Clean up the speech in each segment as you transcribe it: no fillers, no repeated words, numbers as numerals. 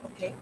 Okay.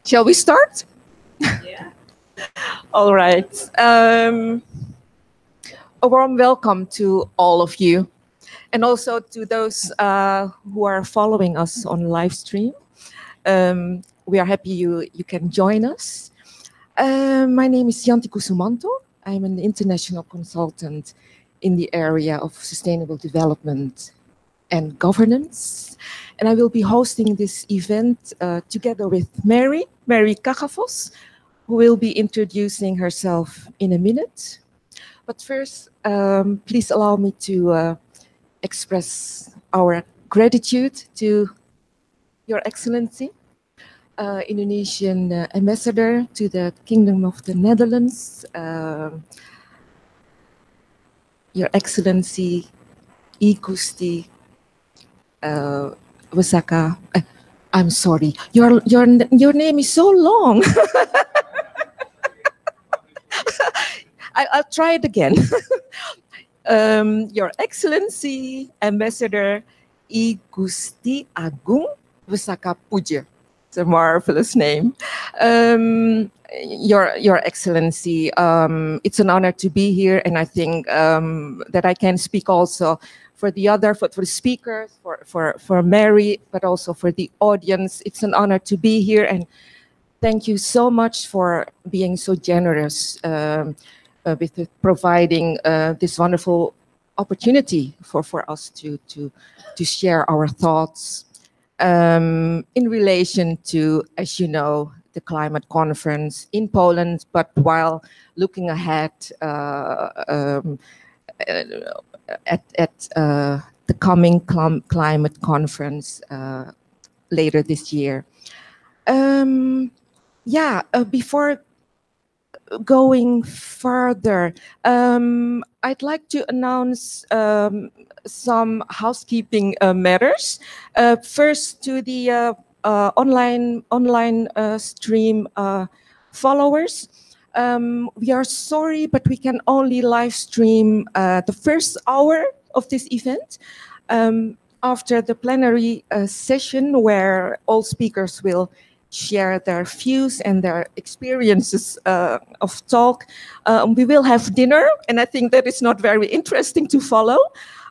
Shall we start? Yeah. All right. A warm welcome to all of you, and also to those who are following us on live stream. We are happy you can join us. My name is Triyanti Kusumanto. I'm an international consultant in the area of sustainable development and governance. And I will be hosting this event together with Mary Kagavos, who will be introducing herself in a minute. But first, please allow me to express our gratitude to Your Excellency, Indonesian ambassador to the Kingdom of the Netherlands, Your Excellency, Gusti, Wesaka. I'm sorry, your name is so long. I'll try it again. Your Excellency, Ambassador Gusti Agung Wesaka Puja. It's a marvelous name. Your Excellency, it's an honor to be here, and I think that I can speak also for the speakers, for Mary, but also for the audience. It's an honor to be here, and thank you so much for being so generous with providing this wonderful opportunity for us to share our thoughts in relation to, as you know, the climate conference in Poland, but while looking ahead at the coming climate conference later this year. Before going further, I'd like to announce some housekeeping matters. First, to the online stream followers. We are sorry, but we can only live stream the first hour of this event. After the plenary session, where all speakers will share their views and their experiences of talk, we will have dinner, and I think that is not very interesting to follow.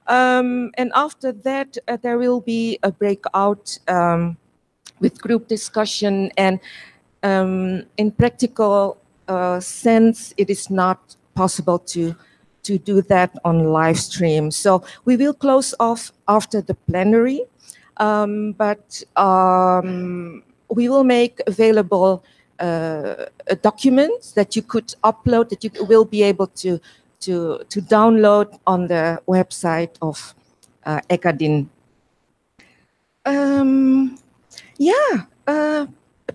And after that, there will be a breakout with group discussion, and in practical sense, it is not possible to do that on live stream. So we will close off after the plenary, but we will make available a document that you could upload, that you will be able to download on the website of Ecadin.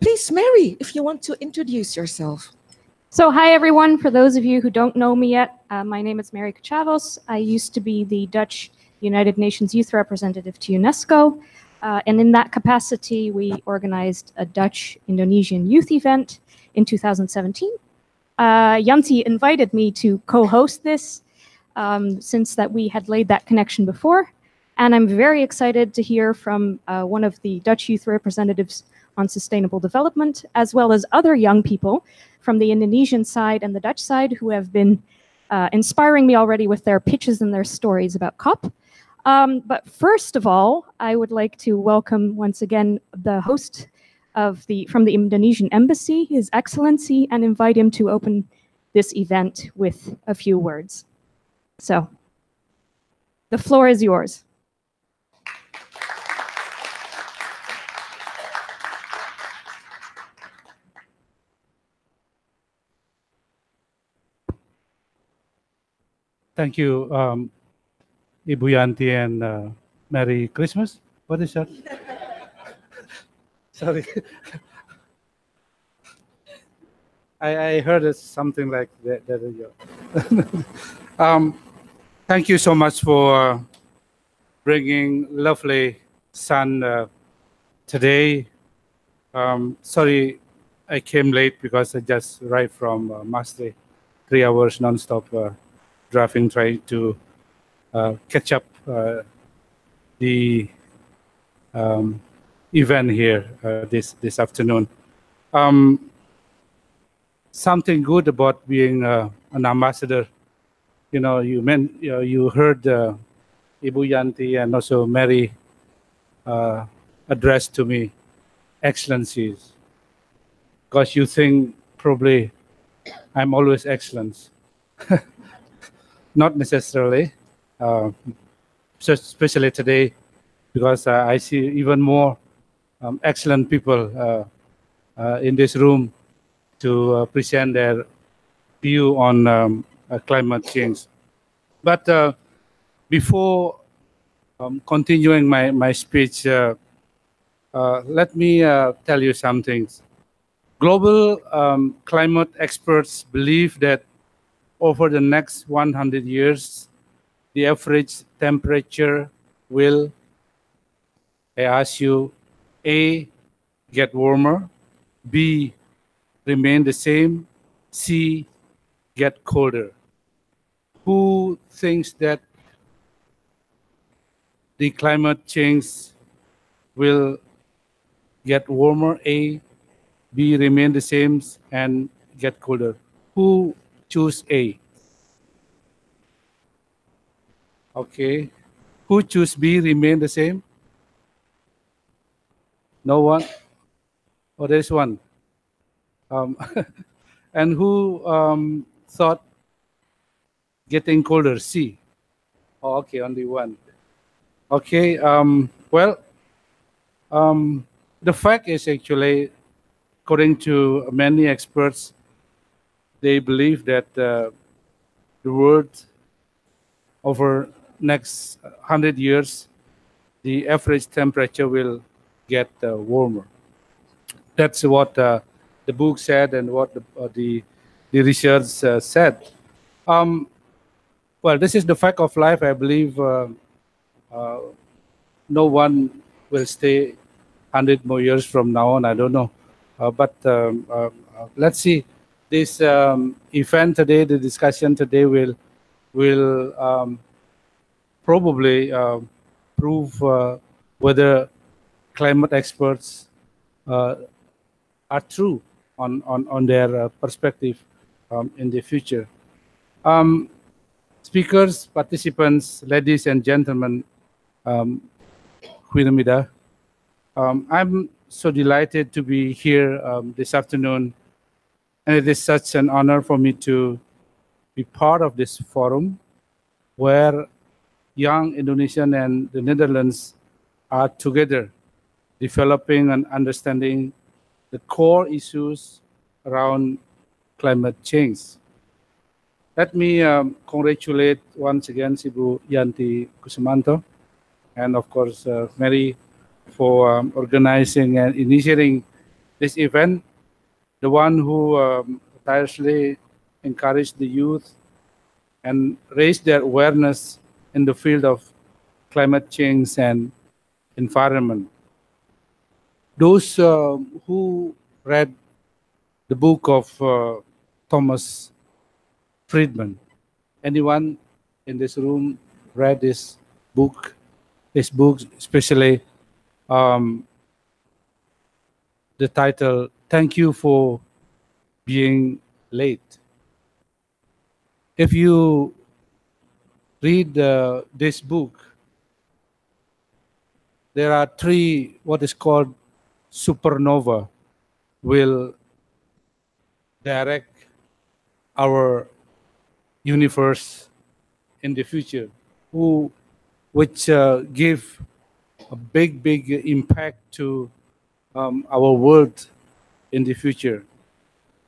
Please, Mary, if you want to introduce yourself. So hi, everyone. For those of you who don't know me yet, my name is Mary Kagavos. I used to be the Dutch United Nations Youth Representative to UNESCO. And in that capacity, we organized a Dutch-Indonesian youth event in 2017. Yanti invited me to co-host this, since that we had laid that connection before. And I'm very excited to hear from one of the Dutch youth representatives on sustainable development, as well as other young people from the Indonesian side and the Dutch side who have been inspiring me already with their pitches and their stories about COP. But first of all, I would like to welcome once again the host from the Indonesian Embassy, His Excellency, and invite him to open this event with a few words. So, the floor is yours. Thank you, Ibu Yanti, and Merry Christmas. What is that? Sorry. I heard it something like that. Thank you so much for bringing lovely sun today. Sorry, I came late because I just arrived from Maastricht, 3 hours non-stop driving, trying to catch up the event here this afternoon. Something good about being an ambassador. You know, you heard Ibu Yanti and also Mary address to me, excellencies, because you think probably I'm always excellence. Not necessarily, especially today, because I see even more excellent people in this room to present their view on climate change. But before continuing my speech, let me tell you some things. Global climate experts believe that over the next 100 years, the average temperature will, I ask you, A, get warmer, B, remain the same, C, get colder. Who thinks that the climate change will get warmer, A, B, remain the same, and get colder? Who choose A? Okay. Who choose B, remain the same? No one? Oh, there's one. And who thought getting colder? C. Oh, okay, only one. Okay. Well, the fact is actually, according to many experts, they believe that the world over next 100 years, the average temperature will get warmer. That's what the book said and what the research said. Well, this is the fact of life. I believe no one will stay 100 more years from now on. I don't know. But let's see. This event today, the discussion today will probably prove whether climate experts are true on their perspective in the future. Speakers, participants, ladies and gentlemen, goedemiddag. I'm so delighted to be here this afternoon, and it is such an honor for me to be part of this forum where young Indonesian and the Netherlands are together developing and understanding the core issues around climate change. Let me congratulate once again Ibu Yanti Kusumanto and of course Mary for organizing and initiating this event, the one who tirelessly encouraged the youth and raised their awareness in the field of climate change and environment. Those who read the book of Thomas Friedman, anyone in this room read this book? this book, especially the title, Thank You for Being Late. If you read this book, there are three what is called supernova will direct our universe in the future, which give a big impact to our world in the future.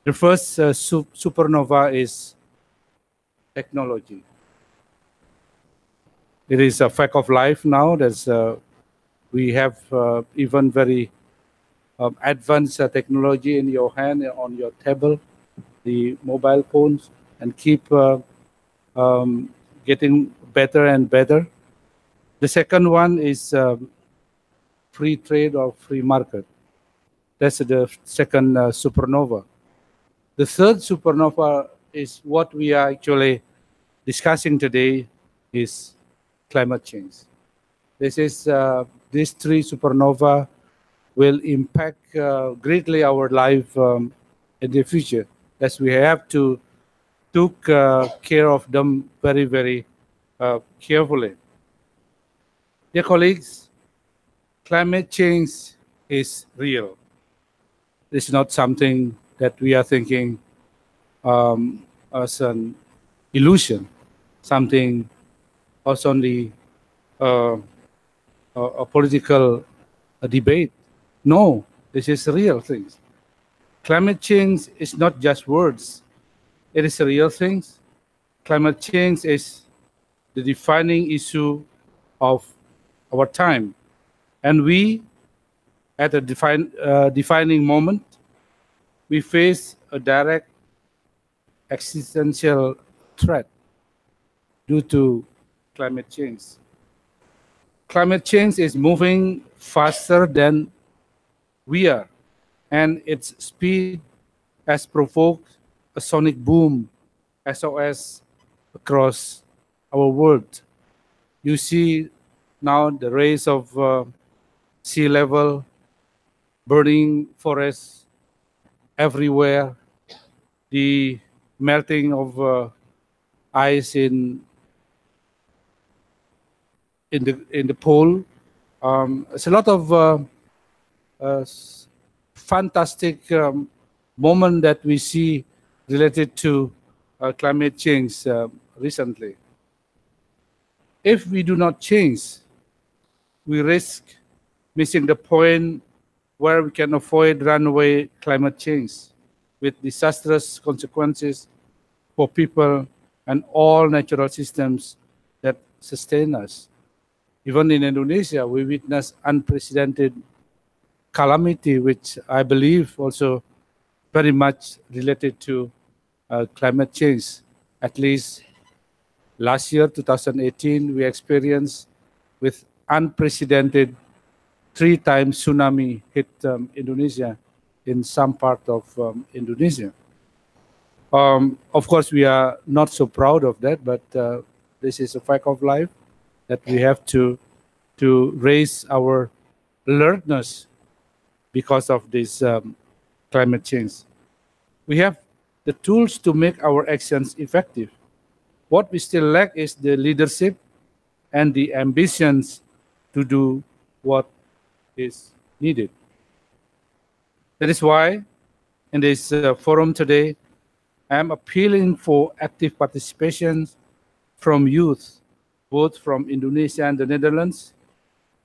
The first supernova is technology. It is a fact of life now that we have even very advanced technology in your hand, on your table, the mobile phones, and keep getting better and better. The second one is free trade or free market. That's the second supernova. The third supernova is what we are actually discussing today, is climate change. These three supernova will impact greatly our life in the future, as we have to take care of them very carefully. Dear colleagues, climate change is real. It's not something that we are thinking as an illusion, something as only a political debate. No, this is real things. Climate change is not just words. It is a real thing. Climate change is the defining issue of our time. And we, at a defining moment, we face a direct existential threat due to climate change. Climate change is moving faster than we are, and its speed has provoked a sonic boom, SOS, across our world. You see now the rise of sea level, burning forests everywhere, the melting of ice in the pole. It's a lot of fantastic moment that we see related to climate change recently. If we do not change, we risk missing the point where we can avoid runaway climate change with disastrous consequences for people and all natural systems that sustain us. Even in Indonesia, we witness unprecedented calamity, which I believe also very much related to climate change. At least last year, 2018, we experienced with unprecedented 3 times tsunami hit Indonesia in some part of Indonesia. Of course, we are not so proud of that, but this is a fact of life that we have to raise our alertness because of this climate change. We have the tools to make our actions effective. What we still lack is the leadership and the ambitions to do what is needed. That is why in this forum today, I am appealing for active participation from youth, both from Indonesia and the Netherlands,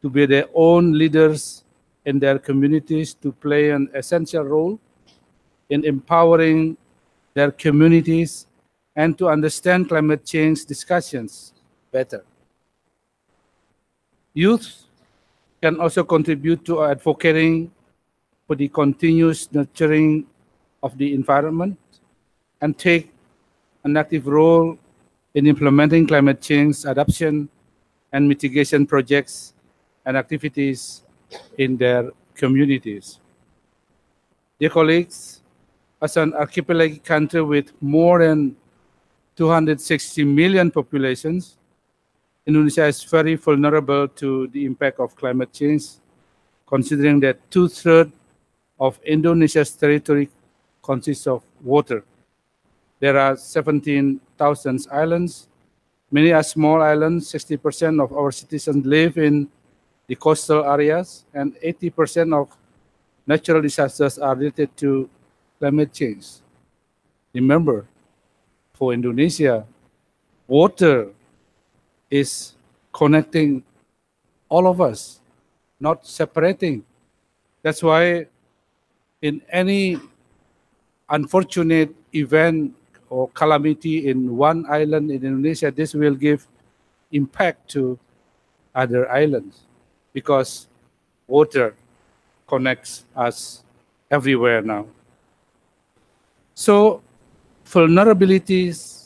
to be their own leaders in their communities, to play an essential role in empowering their communities and to understand climate change discussions better. Youth can also contribute to advocating for the continuous nurturing of the environment and take an active role in implementing climate change adaptation and mitigation projects and activities in their communities. Dear colleagues, as an archipelagic country with more than 260 million populations, Indonesia is very vulnerable to the impact of climate change, considering that 2/3 of Indonesia's territory consists of water. There are 17,000 islands. Many are small islands. 60% of our citizens live in the coastal areas, and 80% of natural disasters are related to climate change. Remember, for Indonesia, water is connecting all of us, not separating. That's why in any unfortunate event or calamity in one island in Indonesia, this will give impact to other islands because water connects us everywhere now. So vulnerabilities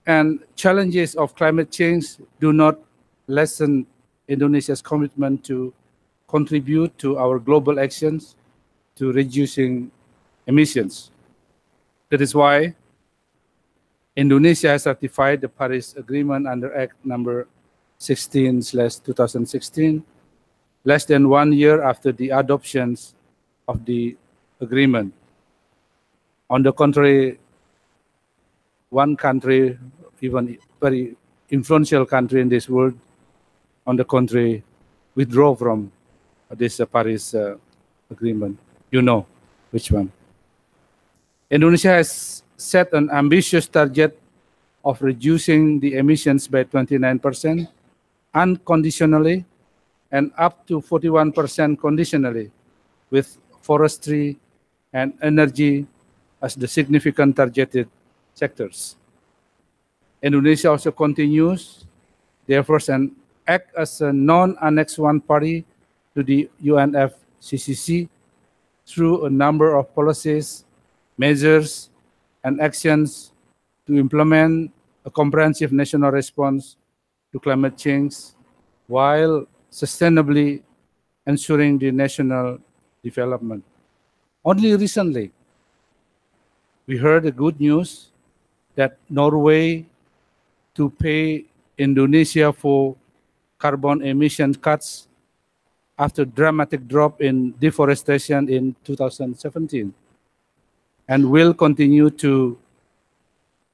and challenges of climate change do not lessen Indonesia's commitment to contribute to our global actions to reducing emissions. That is why Indonesia has ratified the Paris Agreement under Act number 16/2016, less than 1 year after the adoption of the agreement. On the contrary, one country, even very influential country in this world, on the contrary, withdraw from this Paris Agreement. You know which one. Indonesia has set an ambitious target of reducing the emissions by 29% unconditionally and up to 41% conditionally, with forestry and energy as the significant targeted sectors. Indonesia also continues the efforts and act as a non-Annex 1 party to the UNFCCC through a number of policies, measures, and actions to implement a comprehensive national response to climate change while sustainably ensuring the national development. Only recently, we heard the good news that Norway to pay Indonesia for carbon emission cuts after dramatic drop in deforestation in 2017, and will continue to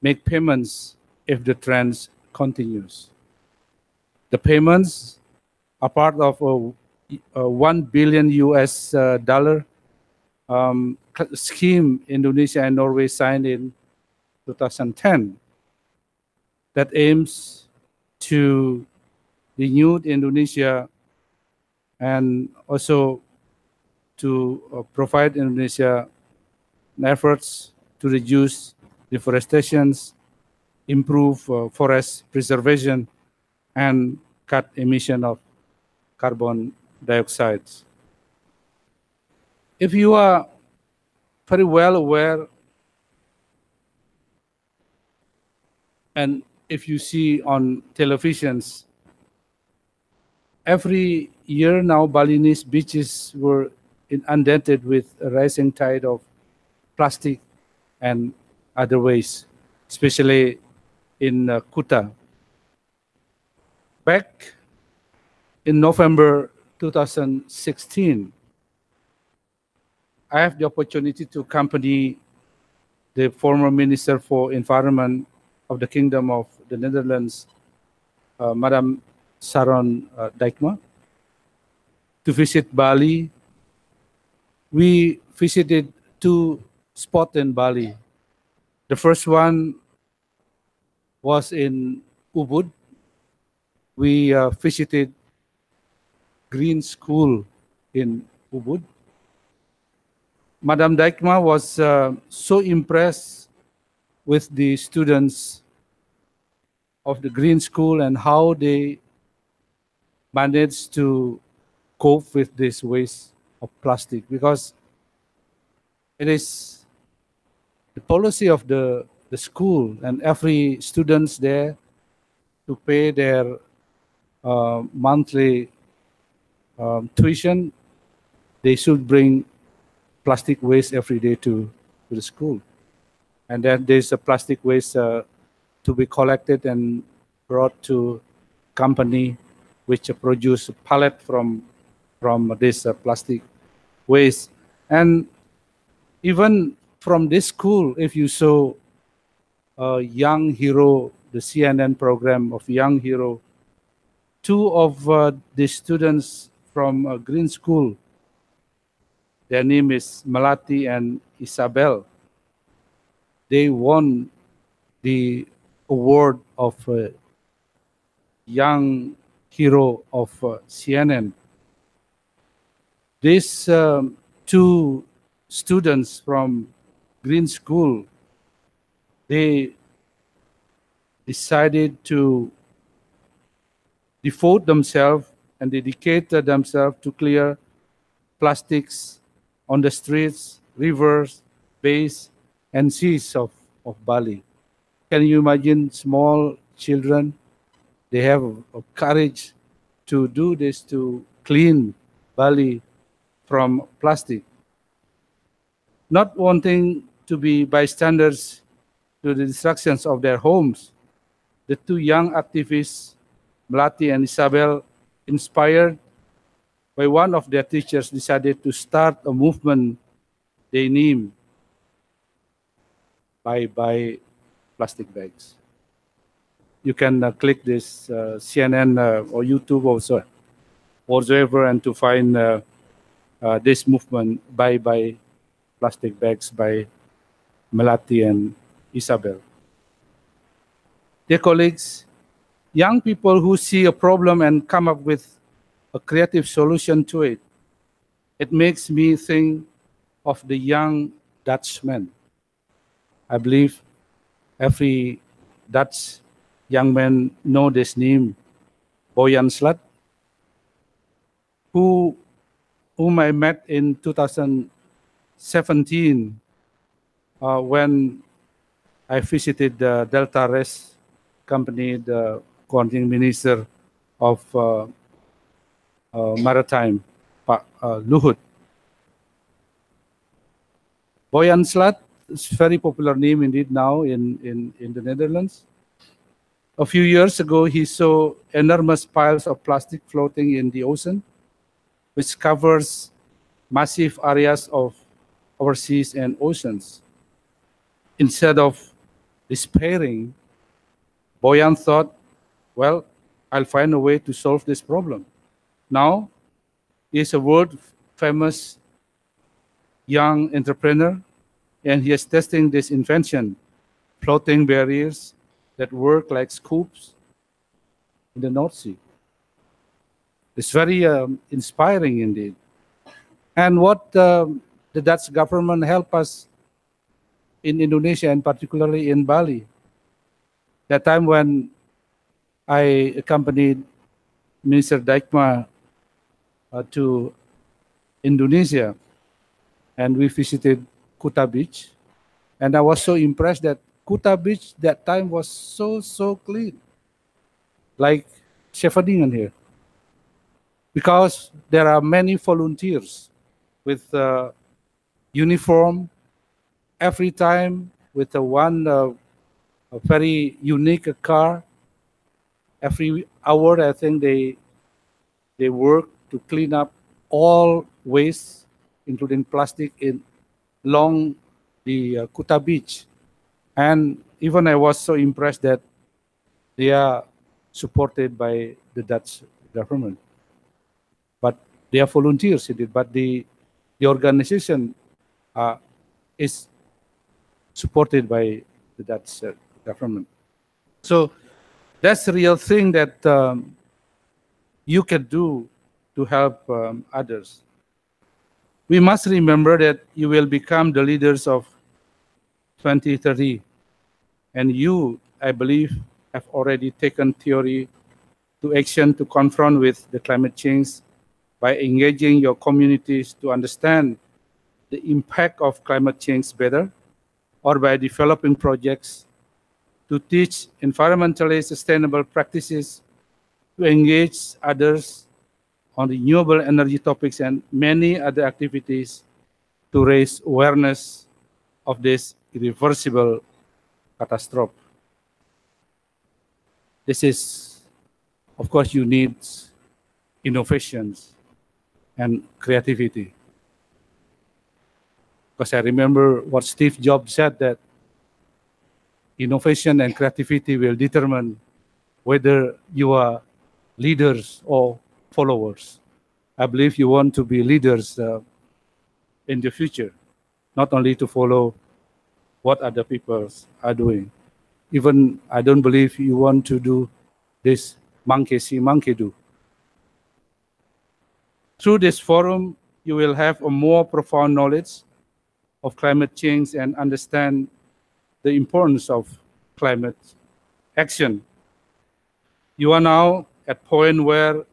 make payments if the trend continues. The payments are part of a $1 billion dollar scheme Indonesia and Norway signed in 2010 that aims to renew Indonesia and also to provide Indonesia efforts to reduce deforestation, improve forest preservation, and cut emission of carbon dioxide. If you are very well aware, and if you see on televisions, every year now Balinese beaches were inundated with a rising tide of plastic and other waste, especially in Kuta. Back in November 2016, I have the opportunity to accompany the former Minister for Environment of the Kingdom of the Netherlands, Madam Sharon Dijkma, to visit Bali. We visited 2 spots in Bali. The first one was in Ubud. We visited Green School in Ubud. Madam Dijkma was so impressed with the students of the Green School and how they managed to cope with this waste of plastic, because it is the policy of the school and every students there to pay their monthly tuition. They should bring plastic waste every day to the school. And then there's a plastic waste to be collected and brought to company which produce pallet from this plastic waste. And even from this school, if you saw Young Hero, the CNN program of Young Hero, two of the students from Green School, their name is Melati and Isabel. They won the award of Young Hero of CNN. These two students from Green School, they decided to devote themselves and dedicate themselves to clear plastics on the streets, rivers, bays, and seas of Bali. Can you imagine small children? They have a courage to do this, to clean Bali from plastic. Not wanting to be bystanders to the destructions of their homes, the two young activists, Melati and Isabel, inspired by one of their teachers, decided to start a movement they named Bye Bye Plastic Bags. You can click this CNN or YouTube also, whatsoever, and to find this movement, Bye Bye Plastic Bags, by Melati and Isabel. Dear colleagues, young people who see a problem and come up with a creative solution to it, it makes me think of the young Dutchman. I believe every Dutch young man know this name, Boyan Slat, whom I met in 2017 when I visited the Delta Res company, the coordinating minister of Maritime, Luhut. Boyan Slat is a very popular name indeed now in the Netherlands. A few years ago, he saw enormous piles of plastic floating in the ocean, which covers massive areas of our seas and oceans. Instead of despairing, Boyan thought, well, I'll find a way to solve this problem. Now, he is a world-famous young entrepreneur, and he is testing this invention, floating barriers that work like scoops in the North Sea. It's very inspiring indeed. And what the Dutch government helped us in Indonesia, and particularly in Bali. That time when I accompanied Minister Dijkma to Indonesia, and we visited Kuta Beach, and I was so impressed that Kuta Beach that time was so clean, like Wageningen here, because there are many volunteers with uniform, every time with a very unique car. Every hour, I think they work to clean up all waste, including plastic, along the Kuta Beach. And even I was so impressed that they are supported by the Dutch government. But they are volunteers indeed, but the organization is supported by the Dutch government. So that's the real thing that you can do to help others. We must remember that you will become the leaders of 2030. And you, I believe, have already taken theory to action to confront with the climate change by engaging your communities to understand the impact of climate change better, or by developing projects to teach environmentally sustainable practices, to engage others on renewable energy topics and many other activities to raise awareness of this irreversible catastrophe. This is of course, you need innovations and creativity. Because I remember what Steve Jobs said, that innovation and creativity will determine whether you are leaders or followers. I believe you want to be leaders in the future, not only to follow what other people are doing. Even I don't believe you want to do this monkey see, monkey do. Through this forum, you will have a more profound knowledge of climate change and understand the importance of climate action. You are now at a point where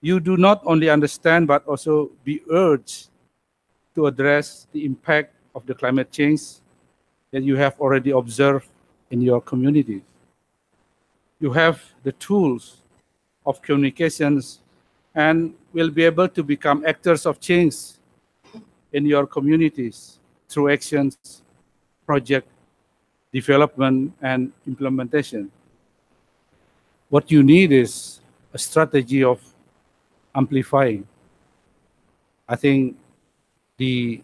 you do not only understand, but also be urged to address the impact of the climate change that you have already observed in your communities. You have the tools of communications and will be able to become actors of change in your communities through actions, project development, and implementation. What you need is a strategy of amplifying. I think the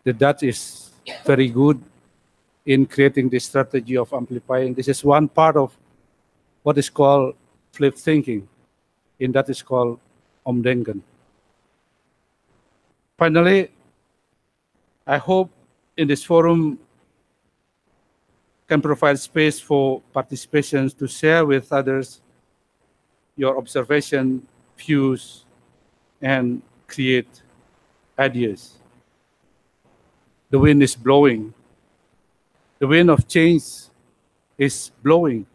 Dutch is very good in creating this strategy of amplifying. This is one part of what is called flip thinking. In that is called omdenken. Finally, I hope in this forum can provide space for participants to share with others your observation, views, and create ideas. The wind is blowing. The wind of change is blowing,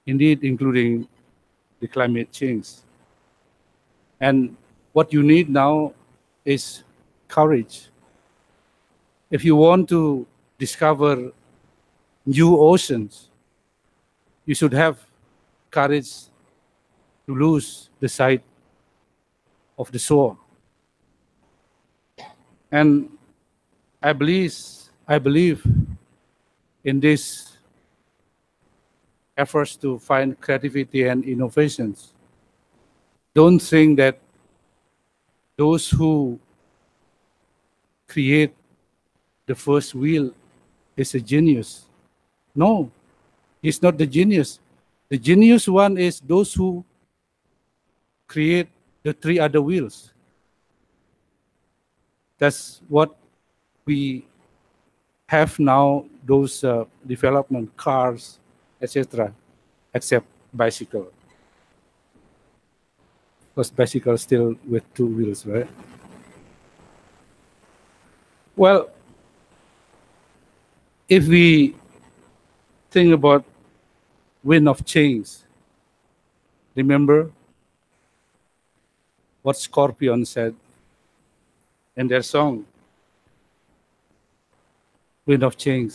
indeed, including the climate change. And what you need now is courage. If you want to discover new oceans, you should have courage to lose the sight of the shore. And I believe in these efforts to find creativity and innovations. Don't think that those who create the first wheel is a genius. No, he's not the genius. The genius one is those who create the 3 other wheels. That's what we have now, those development cars, etc., except bicycle. Because bicycle is still with 2 wheels, right? Well, if we think about wind of change, remember what Scorpion said in their song, Wind of Change.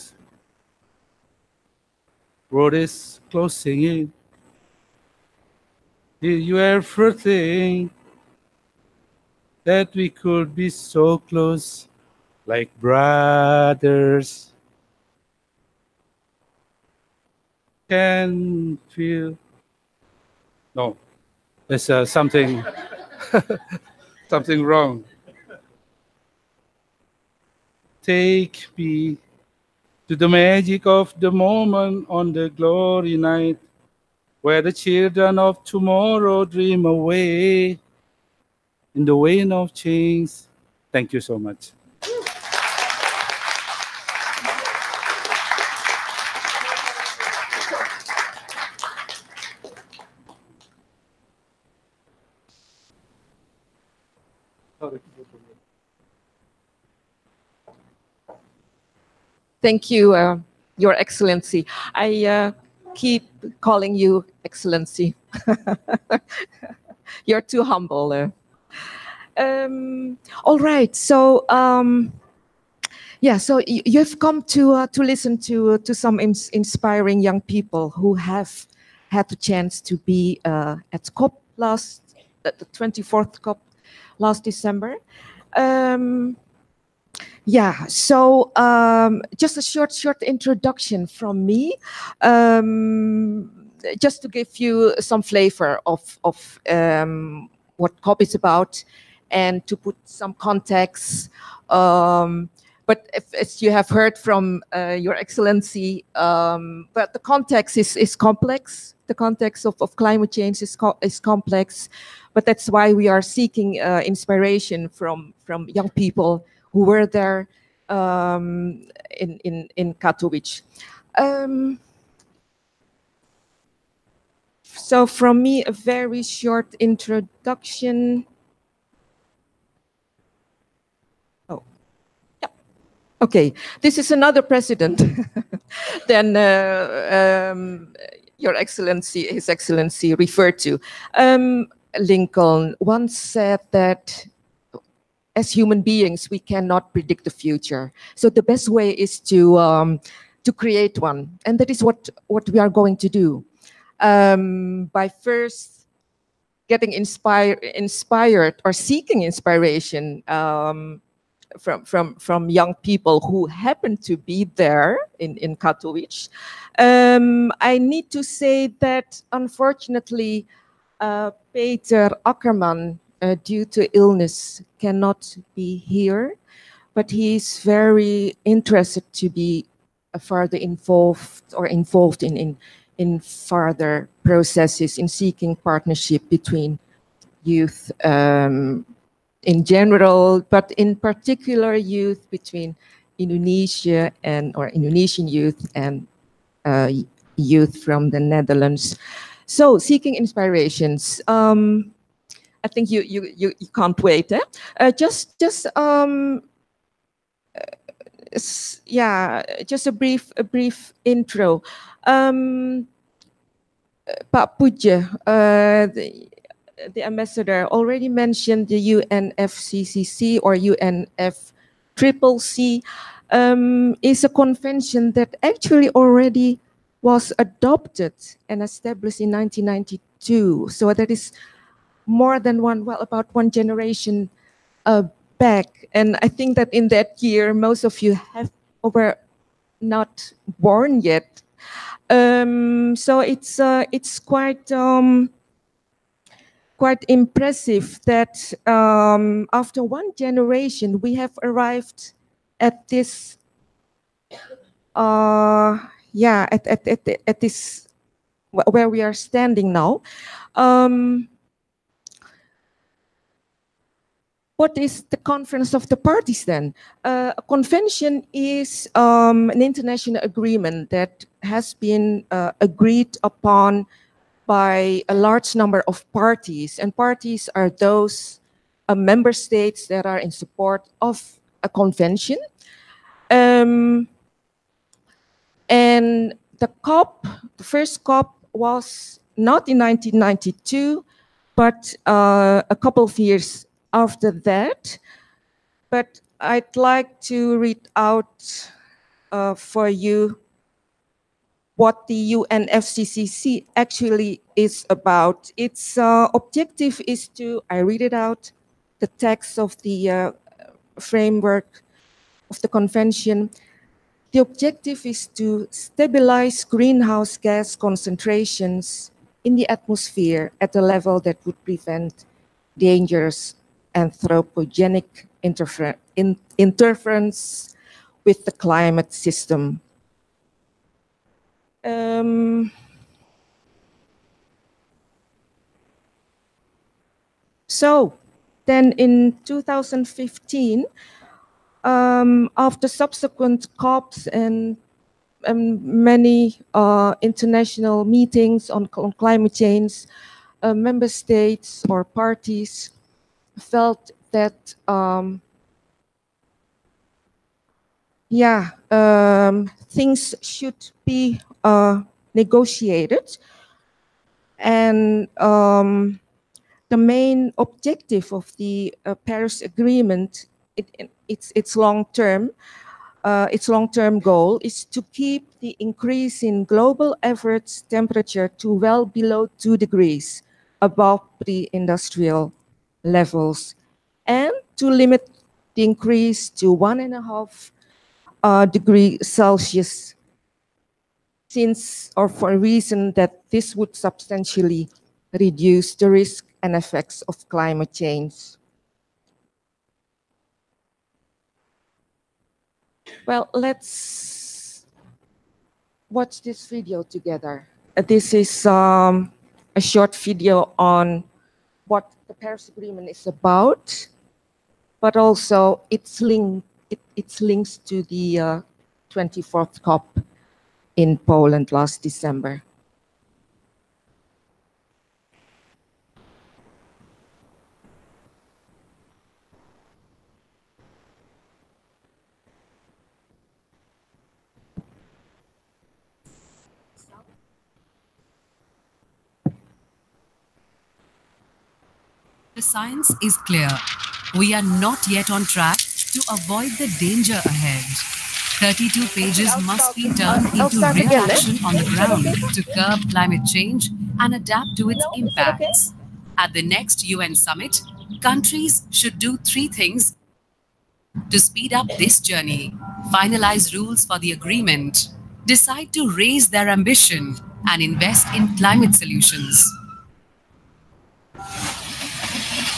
Road is closing in. Did you ever think that we could be so close, like brothers? Can feel. No, there's something, something wrong. Take me to the magic of the moment on the glory night, where the children of tomorrow dream away in the wind of change. Thank you so much. Thank you, Your Excellency. I keep calling you Excellency. You're too humble. All right, so yeah, so you've come to listen to some inspiring young people who have had the chance to be at COP the 24th COP last December. Yeah, so just a short introduction from me. just to give you some flavor of what COP is about, and to put some context. But as you have heard from Your Excellency, but the context is complex. The context of climate change is complex, but that's why we are seeking inspiration from young people who were there in Katowice. So from me, a very short introduction. Oh, yeah. Okay, this is another president than Your Excellency, His Excellency referred to. Lincoln once said that as human beings, we cannot predict the future. So the best way is to create one. And that is what we are going to do. By first getting inspired or seeking inspiration from young people who happen to be there in Katowice. I need to say that unfortunately, Peter Ackerman, due to illness, cannot be here, but he's very interested to be further involved in further processes in seeking partnership between youth in general, but in particular youth between Indonesia or Indonesian youth and youth from the Netherlands. So seeking inspirations. I think you can't wait. Just a brief intro. Pak Puja, the ambassador, already mentioned the UNFCCC or UNFCCC is a convention that actually already was adopted and established in 1992. So that is more than about one generation back. And I think that in that year, most of you were not born yet. So it's quite impressive that after one generation we have arrived at this at this where we are standing now. What is the Conference of the Parties then? A convention is an international agreement that has been agreed upon by a large number of parties. And parties are those member states that are in support of a convention. And the first COP was not in 1992, but a couple of years after that. But I'd like to read out for you what the UNFCCC actually is about. Its objective is to, I read it out, the text of the framework of the convention. The objective is to stabilize greenhouse gas concentrations in the atmosphere at a level that would prevent dangerous anthropogenic interference with the climate system. So then in 2015, after subsequent COPs and many international meetings on climate change, member states or parties felt that things should be negotiated, and the main objective of the Paris Agreement, its long-term goal is to keep the increase in global average temperature to well below 2 degrees above pre-industrial levels, and to limit the increase to 1.5 degrees Celsius since or for a reason that this would substantially reduce the risk and effects of climate change. Well, let's watch this video together. This is a short video on what the Paris Agreement is about, but also its links to the 24th COP in Poland last December. The science is clear. We are not yet on track to avoid the danger ahead. 32 pages must be turned into real action on the ground to curb climate change and adapt to its impacts. At the next UN summit, countries should do 3 things to speed up this journey: finalize rules for the agreement, decide to raise their ambition, and invest in climate solutions.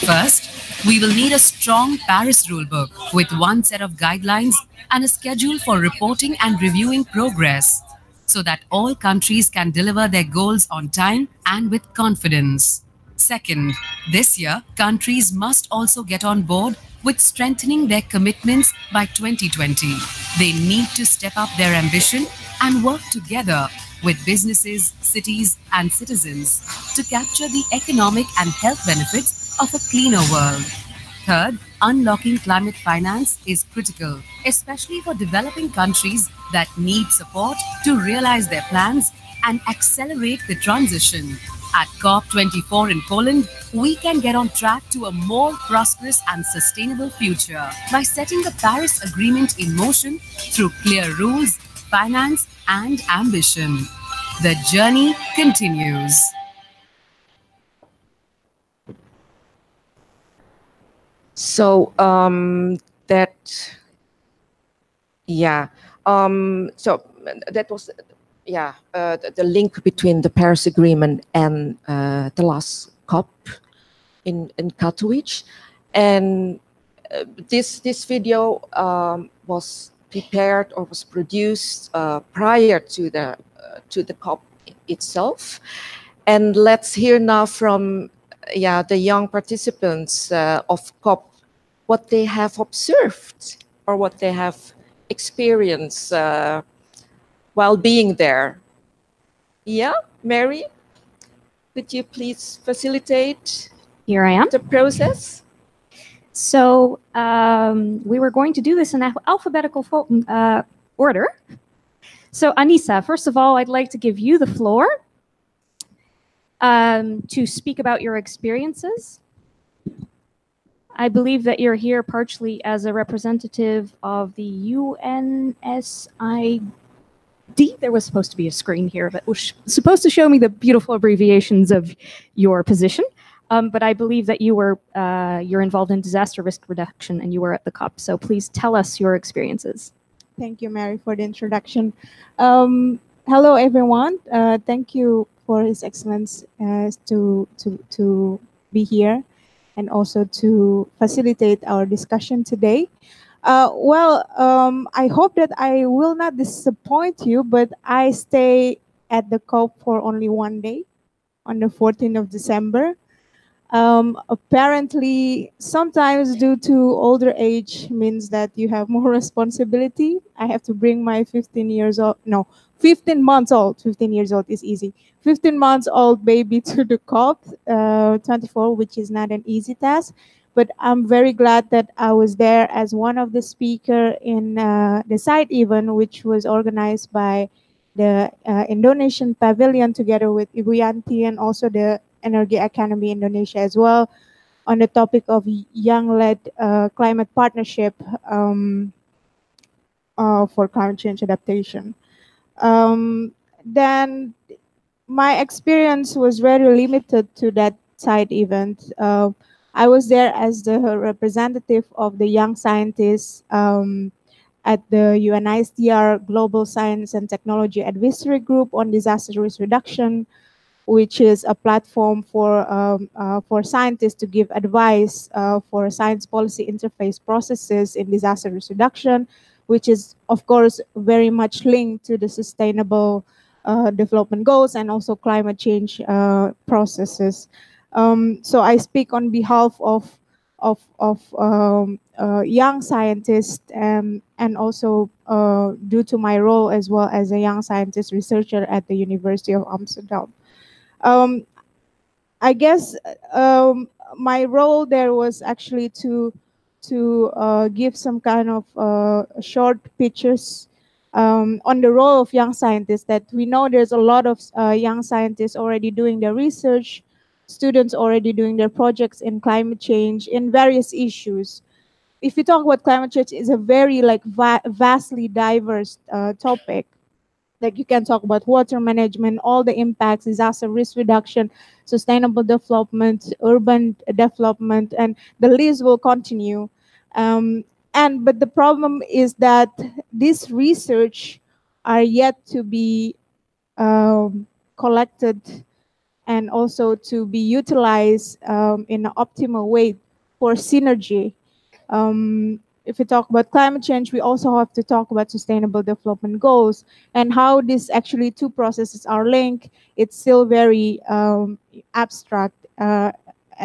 First, we will need a strong Paris rulebook with one set of guidelines and a schedule for reporting and reviewing progress, so that all countries can deliver their goals on time and with confidence. Second, this year, countries must also get on board with strengthening their commitments by 2020. They need to step up their ambition and work together with businesses, cities, and citizens to capture the economic and health benefits of a cleaner world. Third, unlocking climate finance is critical, especially for developing countries that need support to realize their plans and accelerate the transition. At COP24 in Poland, we can get on track to a more prosperous and sustainable future by setting the Paris Agreement in motion through clear rules, finance, and ambition. The journey continues. So so that was the link between the Paris Agreement and the last COP in Katowice, and this video was prepared or was produced prior to the COP itself. And let's hear now from the young participants of COP what they have observed or what they have experienced while being there. Yeah, Mary, could you please facilitate Here I am. the process? So we were going to do this in alphabetical order. So Annisa, first of all, I'd like to give you the floor to speak about your experiences. I believe that you're here partially as a representative of the UNSID. There was supposed to be a screen here that was supposed to show me the beautiful abbreviations of your position. But I believe that you're involved in disaster risk reduction and you were at the COP. So please tell us your experiences. Thank you, Mary, for the introduction. Hello, everyone. Thank you for His Excellence to be here and also to facilitate our discussion today. I hope that I will not disappoint you, but I stay at the COP for only one day, on the 14th of December. Apparently, sometimes due to older age means that you have more responsibility. I have to bring my 15 years months old, 15 years old is easy, 15 months old baby to the COP 24, which is not an easy task. But I'm very glad that I was there as one of the speakers in the side event, which was organized by the Indonesian pavilion together with Triyanti and also the Energy Academy Indonesia as well, on the topic of young-led climate partnership for climate change adaptation. Then my experience was very limited to that side event. I was there as the representative of the young scientists at the UNISDR Global Science and Technology Advisory Group on Disaster Risk Reduction, which is a platform for scientists to give advice for science policy interface processes in disaster risk reduction, which is, of course, very much linked to the sustainable development goals and also climate change processes. So I speak on behalf of young scientists and also due to my role as well as a young scientist researcher at the University of Amsterdam. I guess my role there was actually to give some kind of short pictures on the role of young scientists. That we know there's a lot of young scientists already doing their research, students already doing their projects in climate change in various issues. If you talk about climate change, it's a very vastly diverse topic. Like you can talk about water management, all the impacts, disaster risk reduction, sustainable development, urban development, and the list will continue. But the problem is that this research are yet to be collected and also to be utilized in an optimal way for synergy. If we talk about climate change, we also have to talk about sustainable development goals and how these actually two processes are linked. It's still very abstract at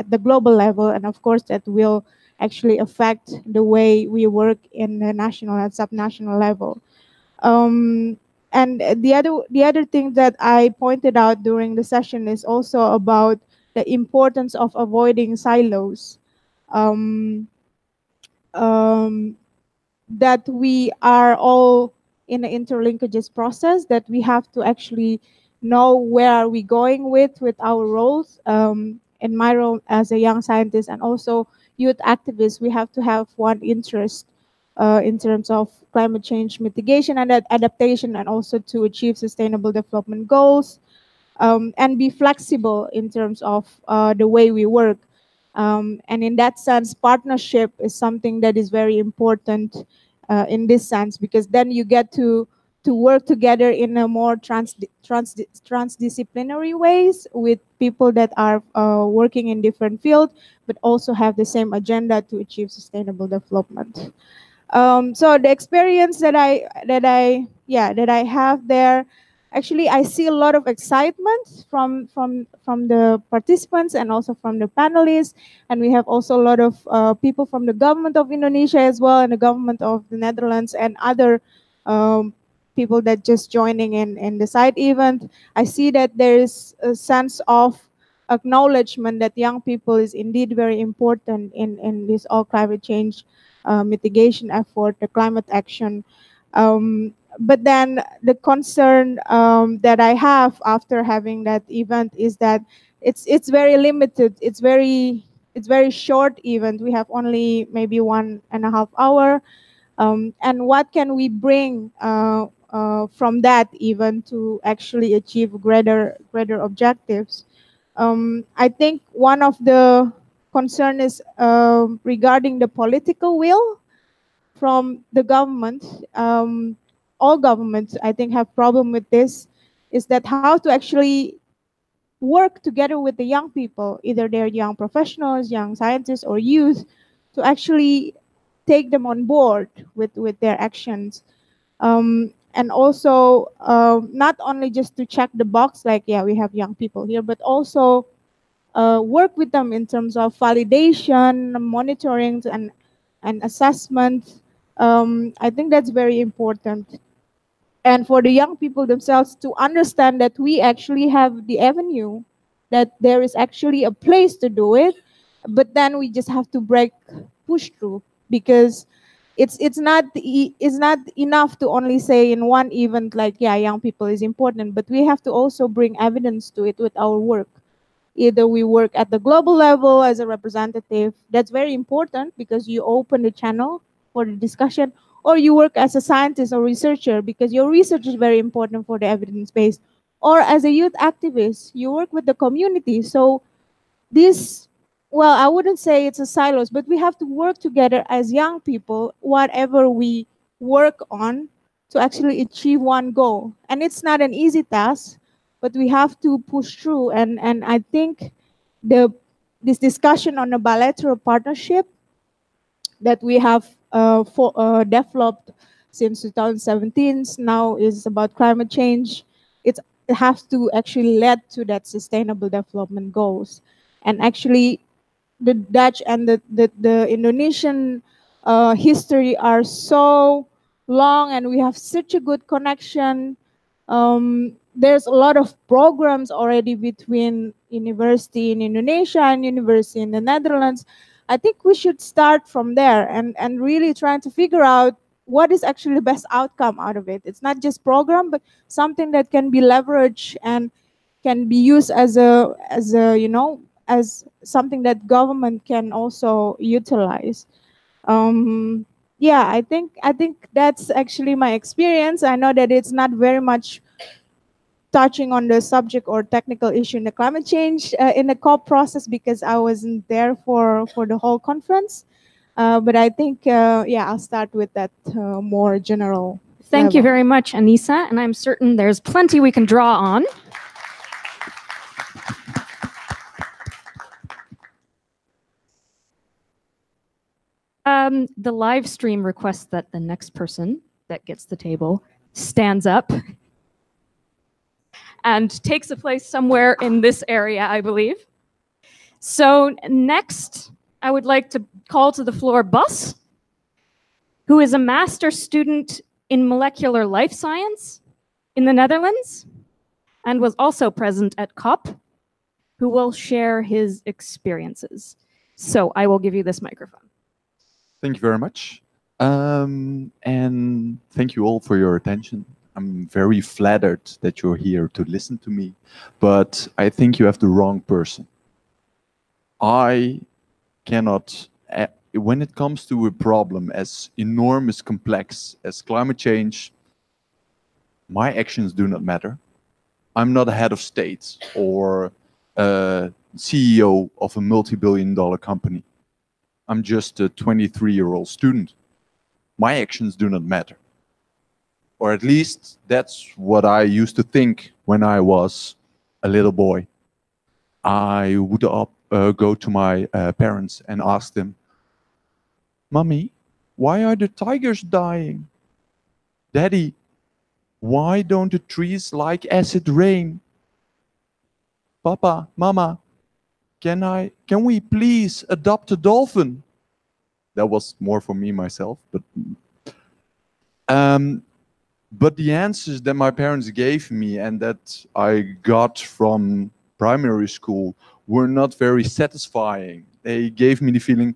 the global level, and of course that will actually affect the way we work in the national and subnational level. And the other thing that I pointed out during the session is also about the importance of avoiding silos. That we are all in an interlinkages process, that we have to actually know where are we going with our roles. In my role as a young scientist and also youth activist, we have to have one interest in terms of climate change mitigation and adaptation, and also to achieve sustainable development goals, and be flexible in terms of the way we work. And in that sense, partnership is something that is very important in this sense, because then you get to work together in a more transdisciplinary ways with people that are working in different fields, but also have the same agenda to achieve sustainable development. So the experience that I have there, actually I see a lot of excitement from the participants and also from the panelists, and we have also a lot of people from the government of Indonesia as well, and the government of the Netherlands, and other people that just joining in the side event. I see that there is a sense of acknowledgement that young people is indeed very important in this all climate change mitigation effort, the climate action. But then the concern that I have after having that event is that it's very limited. It's very short event. We have only maybe 1.5 hours. And what can we bring from that event to actually achieve greater objectives? I think one of the concern is regarding the political will from the government. All governments, I think, have problem with this, is that how to actually work together with the young people, either they're young professionals, young scientists, or youth, to actually take them on board with their actions. And also, not only just to check the box, like, yeah, we have young people here, but also work with them in terms of validation, monitoring, and assessment. I think that's very important. And for the young people themselves to understand that we actually have the avenue, that there is actually a place to do it, but then we just have to push through, because it's not enough to only say in one event, like, yeah, young people is important, but we have to also bring evidence to it with our work. Either we work at the global level as a representative, that's very important because you open the channel for the discussion, or you work as a scientist or researcher because your research is very important for the evidence base, or as a youth activist, you work with the community. So this, well, I wouldn't say it's a silos, but we have to work together as young people, whatever we work on to actually achieve one goal. And it's not an easy task, but we have to push through. And I think this discussion on a bilateral partnership that we have developed since 2017 now is about climate change. It has to actually lead to that sustainable development goals. And actually, the Dutch and the Indonesian history are so long, and we have such a good connection. There's a lot of programs already between university in Indonesia and university in the Netherlands. I think we should start from there and really trying to figure out what is actually the best outcome out of it. It's not just program, but something that can be leveraged and can be used as as something that government can also utilize. Yeah, I think that's actually my experience. I know that it's not very much touching on the subject or technical issue in the climate change in the COP process because I wasn't there for the whole conference. But I think, yeah, I'll start with that more general. Thank you very much, Annisa, and I'm certain there's plenty we can draw on. The live stream requests that the next person that gets the table stands up and takes a place somewhere in this area, I believe. So next, I would like to call to the floor Bas, who is a master's student in molecular life science in the Netherlands and was also present at COP, who will share his experiences. So I will give you this microphone. Thank you very much. And thank you all for your attention. I'm very flattered that you're here to listen to me, but I think you have the wrong person. I cannot, when it comes to a problem as enormous, complex as climate change, my actions do not matter. I'm not a head of state or a CEO of a multi-billion-dollar company. I'm just a 23-year-old student. My actions do not matter. Or at least that's what I used to think when I was a little boy. I would go to my parents and ask them, Mommy, why are the tigers dying? Daddy, why don't the trees like acid rain? Papa, Mama, can we please adopt a dolphin? That was more for me myself, but the answers that my parents gave me and that I got from primary school were not very satisfying. They gave me the feeling,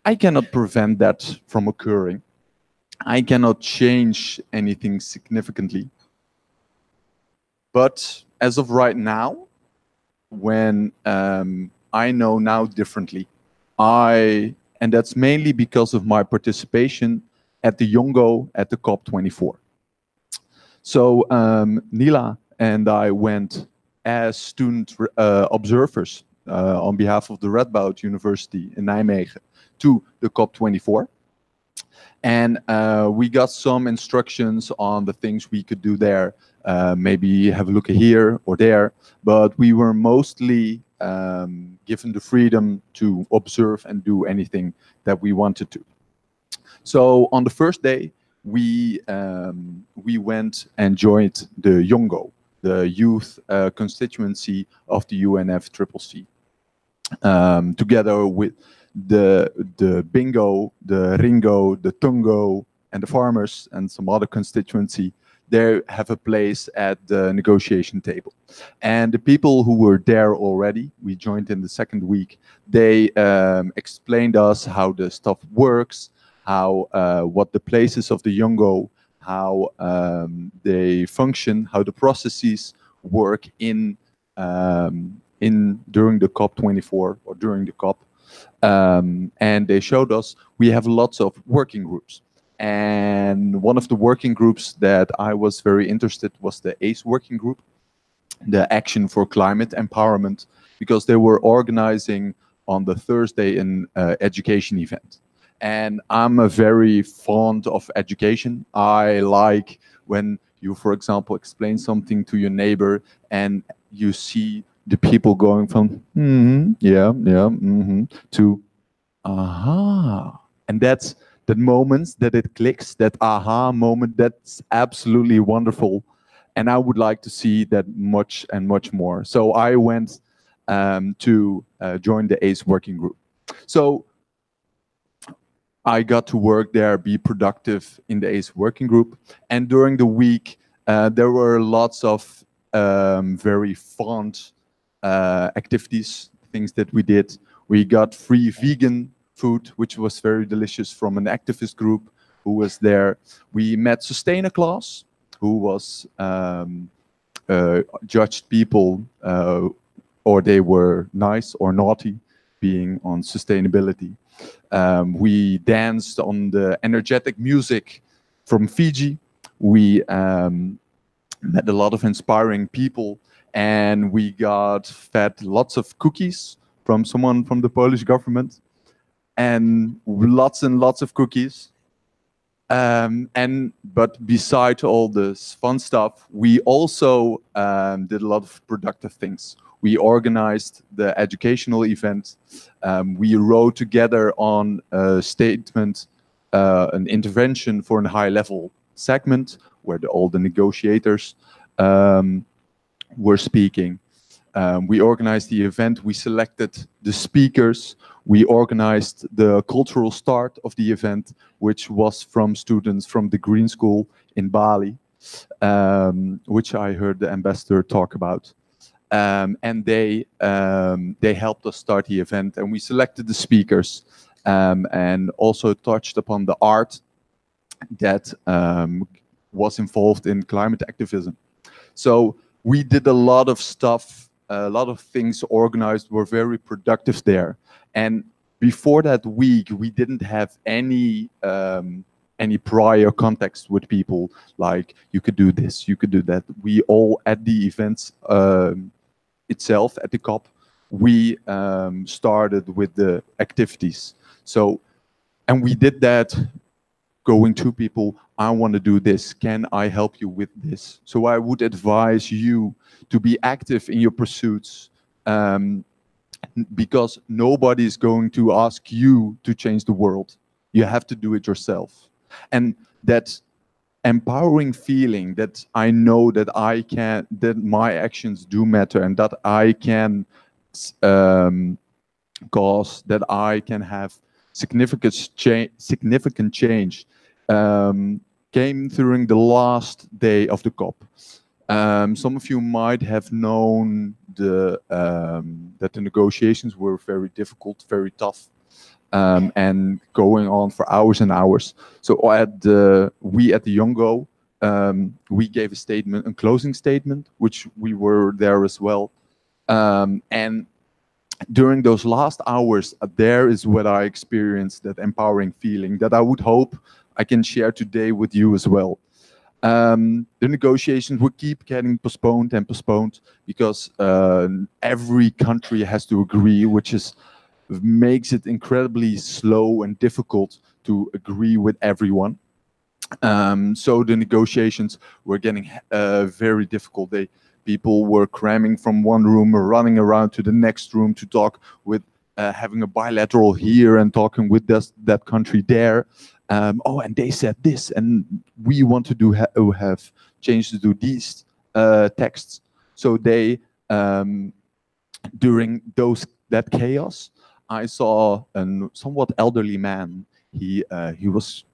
I cannot prevent that from occurring. I cannot change anything significantly. But as of right now, when I know now differently, and that's mainly because of my participation at the Yongo at the COP24. So Nila and I went as student observers on behalf of the Radboud University in Nijmegen to the COP24. And we got some instructions on the things we could do there. Maybe have a look here or there, but we were mostly given the freedom to observe and do anything that we wanted to. So on the first day, we went and joined the Yongo, the youth constituency of the UNFCCC, together with the Bingo, the Ringo, the Tungo, and the farmers and some other constituency. They have a place at the negotiation table. And the people who were there already, we joined in the second week, they explained us how the stuff works, how what the places of the Yongo, how they function, how the processes work during the COP24 or during the COP. And they showed us we have lots of working groups. And one of the working groups that I was very interested was the ACE working group, the Action for Climate Empowerment, because they were organizing on the Thursday an education event. and I'm a very fond of education. I like when you, for example, explain something to your neighbor and you see the people going from yeah, to aha. And that's that moment that it clicks, that aha moment, that's absolutely wonderful. And I would like to see that much and much more. So I went to join the ACE working group. So I got to work there, be productive in the ACE working group. And during the week, there were lots of very fun activities, things that we did. We got free vegan food, which was very delicious, from an activist group who was there. We met Sustainer class, who was judged people, or they were nice or naughty, being on sustainability. We danced on the energetic music from Fiji. We met a lot of inspiring people, and we got fed lots of cookies from someone from the Polish government, and lots of cookies. But beside all this fun stuff, we also did a lot of productive things. We organized the educational event. We wrote together on a statement, an intervention for a high-level segment where all the negotiators were speaking. We organized the event. We selected the speakers. We organized the cultural start of the event, which was from students from the Green School in Bali, which I heard the ambassador talk about. And they helped us start the event, and we selected the speakers, and also touched upon the art that was involved in climate activism. So we did a lot of stuff, a lot of things organized, were very productive there. And before that week, we didn't have any prior context with people, like you could do this, you could do that. We all, at the events itself, at the COP, we started with the activities. So, and we did that going to people, I want to do this, can I help you with this? So I would advise you to be active in your pursuits, because nobody is going to ask you to change the world. You have to do it yourself. And that empowering feeling that I know that I can, that my actions do matter, and that I can cause, that I can have significant change, came during the last day of the COP. Some of you might have known that the negotiations were very difficult, very tough, and going on for hours and hours. So we at the Yongo, we gave a statement, a closing statement, which we were there as well. And during those last hours, there is what I experienced, that empowering feeling that I would hope I can share today with you as well. The negotiations will keep getting postponed and postponed, because every country has to agree, which makes it incredibly slow and difficult to agree with everyone. So the negotiations were getting very difficult. People were cramming from one room or running around to the next room to talk with, having a bilateral here and talking with that country there. Oh, and they said this, and we want to do have change to do these texts. So they, during that chaos, I saw a somewhat elderly man. He was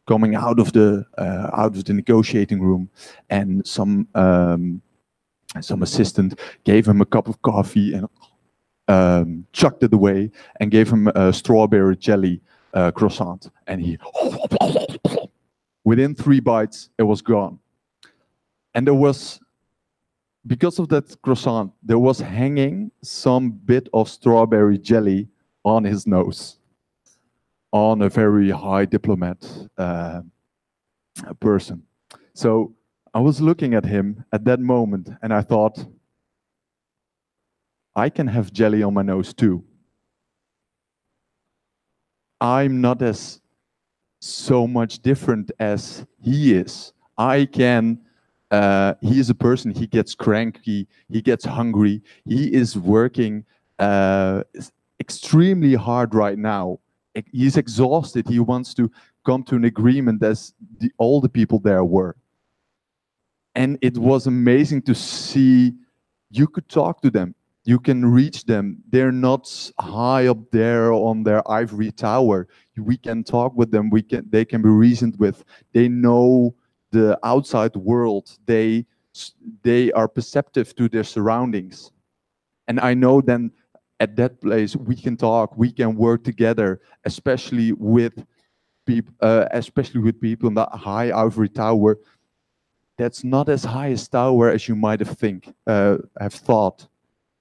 coming out of the negotiating room, and some assistant gave him a cup of coffee and chucked it away, and gave him a strawberry jelly croissant, and he within 3 bites it was gone. And there was, because of that croissant, there was hanging some bit of strawberry jelly on his nose, on a very high diplomat person. So I was looking at him at that moment, and I thought, I can have jelly on my nose too. I'm not as so much different as he is. I can. He is a person. He gets cranky. He gets hungry. He is working extremely hard right now. He's exhausted. He wants to come to an agreement as all the people there were. And it was amazing to see. You could talk to them. You can reach them. They're not high up there on their ivory tower. We can talk with them. They can be reasoned with. They know the outside world. They are perceptive to their surroundings. And I know then at that place we can talk. We can work together, especially with people in that high ivory tower. That's not as high a tower as you might have thought.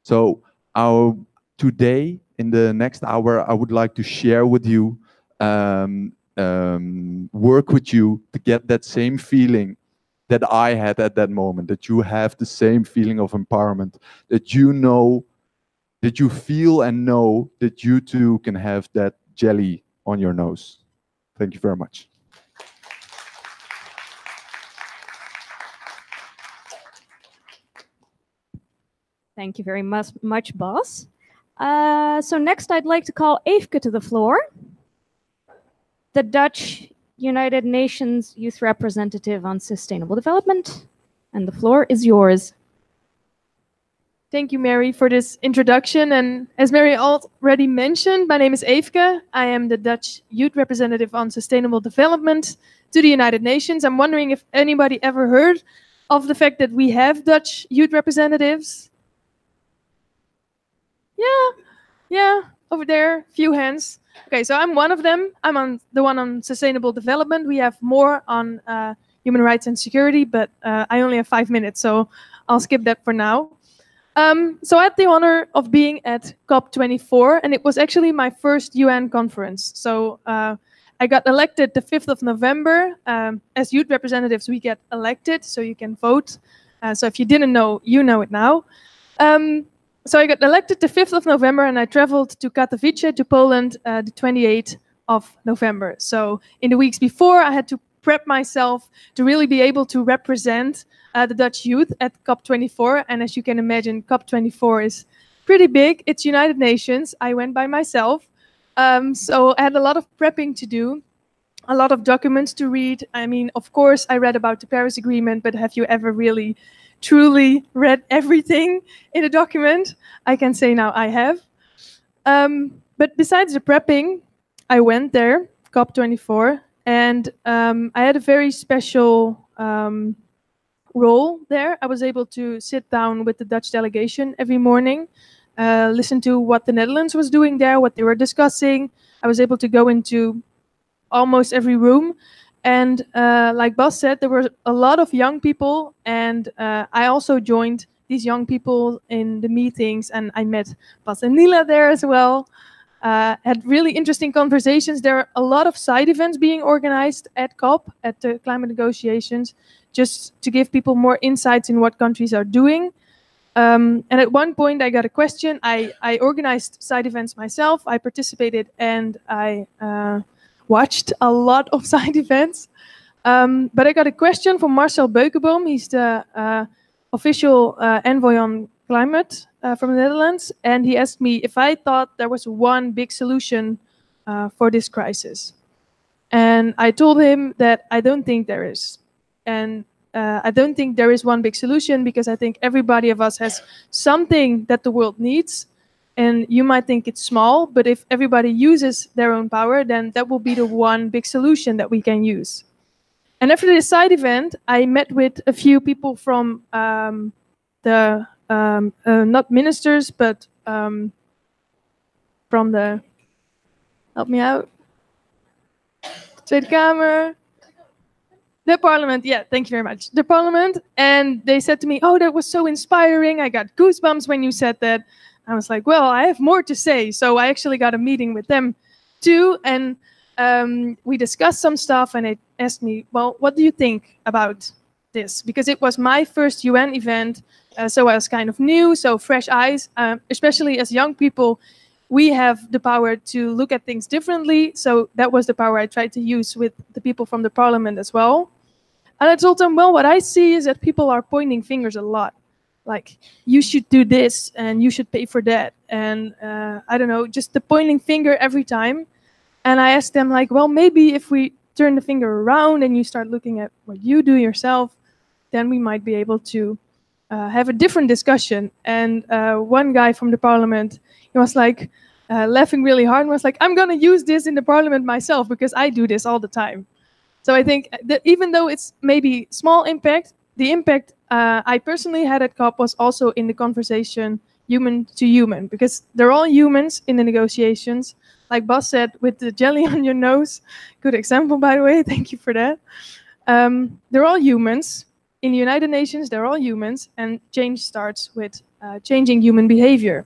So today, in the next hour, I would like to share with you, work with you to get that same feeling that I had at that moment, that you have the same feeling of empowerment, that you know, that you feel and know that you too can have that jelly on your nose. Thank you very much. Thank you very much, boss. So next I'd like to call Eefke to the floor, the Dutch United Nations Youth Representative on Sustainable Development, and the floor is yours. Thank you, Mary, for this introduction. And as Mary already mentioned, my name is Eefke. I am the Dutch Youth Representative on Sustainable Development to the United Nations. I'm wondering if anybody ever heard of the fact that we have Dutch youth representatives. Yeah, over there, few hands. Okay, so I'm one of them. I'm the one on sustainable development. We have more on human rights and security, but I only have 5 minutes, so I'll skip that for now. So I had the honor of being at COP24, and it was actually my first UN conference. So I got elected the 5th of November. As youth representatives, we get elected, so you can vote. So if you didn't know, you know it now. So I got elected the 5th of November, and I traveled to Katowice, to Poland, the 28th of November. So in the weeks before, I had to prep myself to really be able to represent the Dutch youth at COP24. And as you can imagine, COP24 is pretty big. It's United Nations. I went by myself. So I had a lot of prepping to do, a lot of documents to read. I mean, of course, I read about the Paris Agreement, but have you ever really truly read everything in a document? I can say now I have. But besides the prepping, I went there, COP24, and I had a very special role there. I was able to sit down with the Dutch delegation every morning, listen to what the Netherlands was doing there, what they were discussing. I was able to go into almost every room. And like Bas said, there were a lot of young people, and I also joined these young people in the meetings, and I met Bas and Nila there as well. Had really interesting conversations. There are a lot of side events being organized at COP, at the climate negotiations, just to give people more insights in what countries are doing. And at one point I got a question. I organized side events myself. I participated, and I watched a lot of side events. But I got a question from Marcel Beukeboom. He's the official envoy on climate from the Netherlands. And he asked me if I thought there was one big solution for this crisis. And I told him that I don't think there is. And I don't think there is one big solution, because I think everybody of us has something that the world needs. And you might think it's small, but if everybody uses their own power, then that will be the one big solution that we can use. And after this side event, I met with a few people from the, not ministers, but from the, help me out, Tweede Kamer, the parliament, yeah, thank you very much. The parliament, and they said to me, oh, that was so inspiring. I got goosebumps when you said that. I was like, well, I have more to say. So I actually got a meeting with them too. And we discussed some stuff, and they asked me, well, what do you think about this? Because it was my first UN event. So I was kind of new, so fresh eyes, especially as young people. we have the power to look at things differently. So that was the power I tried to use with the people from the parliament as well. And I told them, well, what I see is that people are pointing fingers a lot. Like, you should do this and you should pay for that. And I don't know, just the pointing finger every time. And I asked them, like, well, maybe if we turn the finger around and you start looking at what you do yourself, then we might be able to have a different discussion. And one guy from the parliament, he was like laughing really hard and was like, I'm going to use this in the parliament myself because I do this all the time. So I think that even though it's maybe small impact, the impact I personally had at COP was also in the conversation human to human, because they're all humans in the negotiations. Like Bas said, with the jelly on your nose, good example, by the way, thank you for that. They're all humans. In the United Nations, they're all humans, and change starts with changing human behavior.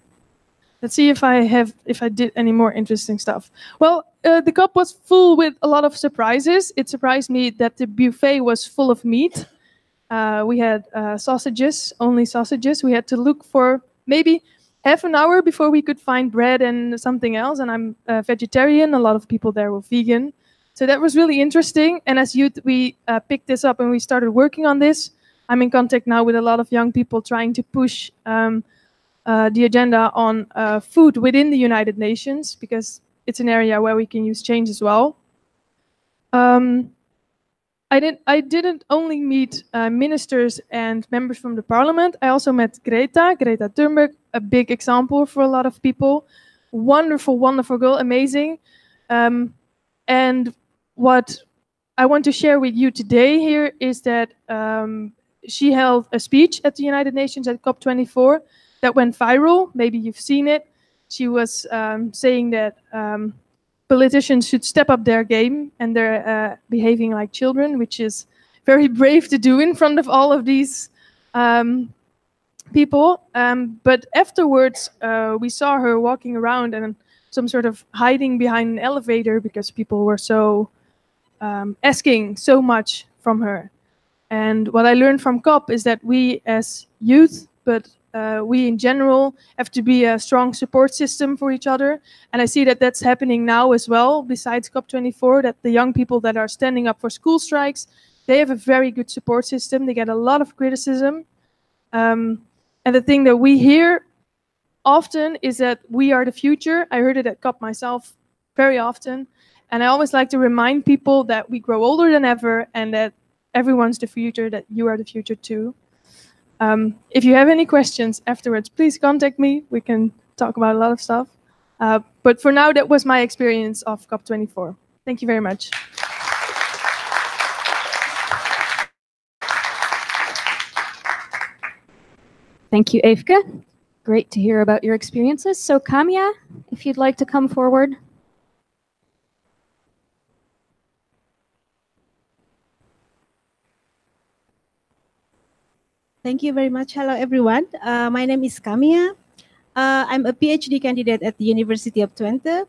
Let's see if I did any more interesting stuff. Well, the COP was full with a lot of surprises. It surprised me that the buffet was full of meat. We had sausages, only sausages. We had to look for maybe half an hour before we could find bread and something else. And I'm a vegetarian. A lot of people there were vegan. So that was really interesting. And as youth, we picked this up and we started working on this. I'm in contact now with a lot of young people trying to push the agenda on food within the United Nations, because it's an area where we can use change as well. I didn't only meet ministers and members from the parliament. I also met Greta Thunberg, a big example for a lot of people. Wonderful, wonderful girl, amazing. And what I want to share with you today here is that she held a speech at the United Nations at COP24 that went viral. Maybe you've seen it. She was saying that politicians should step up their game and they're behaving like children, which is very brave to do in front of all of these people. But afterwards, we saw her walking around and some sort of hiding behind an elevator because people were so asking so much from her. And what I learned from COP is that we as youth, but we in general, have to be a strong support system for each other. And I see that that's happening now as well, besides COP24, that the young people that are standing up for school strikes, they have a very good support system. They get a lot of criticism. And the thing that we hear often is that we are the future. I heard it at COP myself very often. And I always like to remind people that we grow older than ever and that everyone's the future, that you are the future too. If you have any questions afterwards, please contact me. We can talk about a lot of stuff. But for now, that was my experience of COP24. Thank you very much. Thank you, Eefke. Great to hear about your experiences. So Kamia, if you'd like to come forward. Thank you very much. Hello, everyone. My name is Kamia. I'm a PhD candidate at the University of Twente.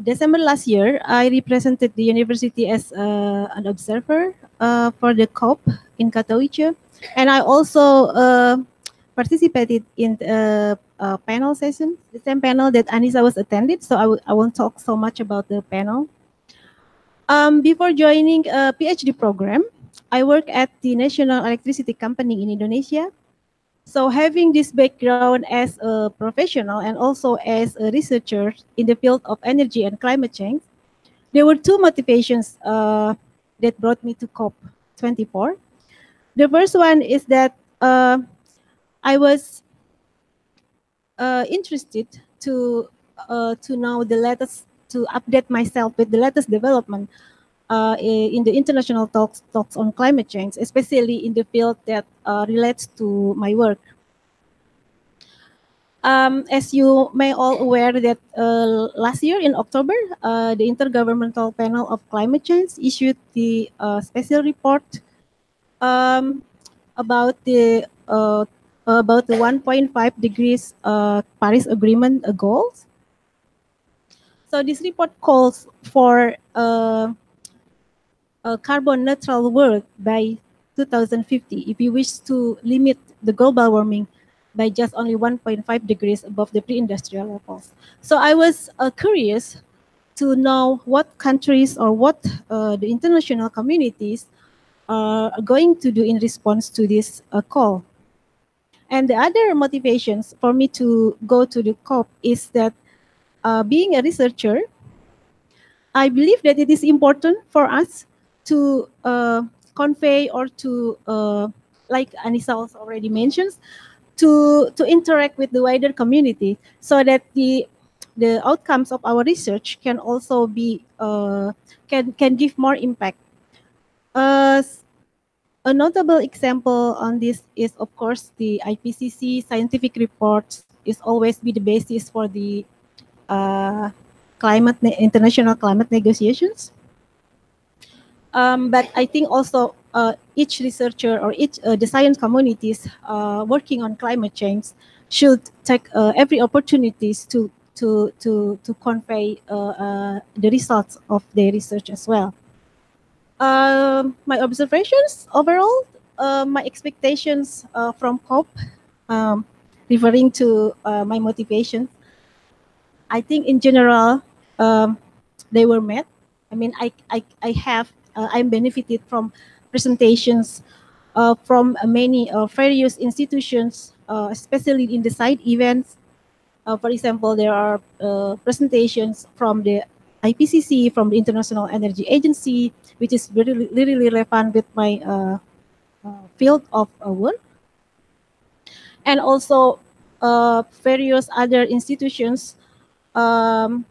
December last year, I represented the university as an observer for the COP in Katowice. And I also participated in the panel session, the same panel that Annisa was attended. So I won't talk so much about the panel. Before joining a PhD program, I work at the National Electricity Company in Indonesia. So having this background as a professional and also as a researcher in the field of energy and climate change, there were two motivations that brought me to COP24. The first one is that I was interested to know the latest, to update myself with the latest development in the international talks on climate change, especially in the field that relates to my work. As you may all aware that last year in October, the Intergovernmental Panel of Climate Change issued the special report about the 1.5 degrees Paris Agreement goals. So this report calls for a carbon neutral world by 2050 if we wish to limit the global warming by just only 1.5 degrees above the pre-industrial levels. So I was curious to know what countries or what the international communities are going to do in response to this call. And the other motivations for me to go to the COP is that being a researcher, I believe that it is important for us to convey or to, like Annisa also already mentions, to interact with the wider community so that the outcomes of our research can also be, can give more impact. A notable example on this is, of course, the IPCC scientific reports is always be the basis for the international climate negotiations. But I think also each researcher or each the science communities working on climate change should take every opportunities to convey the results of their research as well. My observations overall, my expectations from COP, referring to my motivation, I think in general they were met. I mean, I'm benefited from presentations from many various institutions, especially in the side events. For example, there are presentations from the IPCC, from the International Energy Agency, which is really relevant with my field of work. And also various other institutions are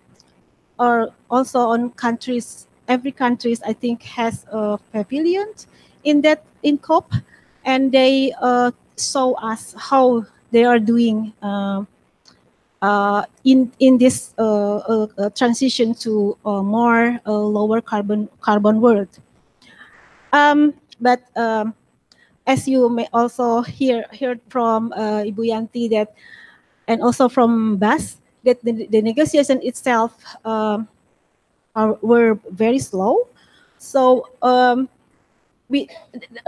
also on countries. Every country, I think, has a pavilion in COP, and they show us how they are doing in this transition to a more lower carbon world. But as you may also heard from Ibu Yanti that, and also from Bas, that the negotiation itself were very slow. So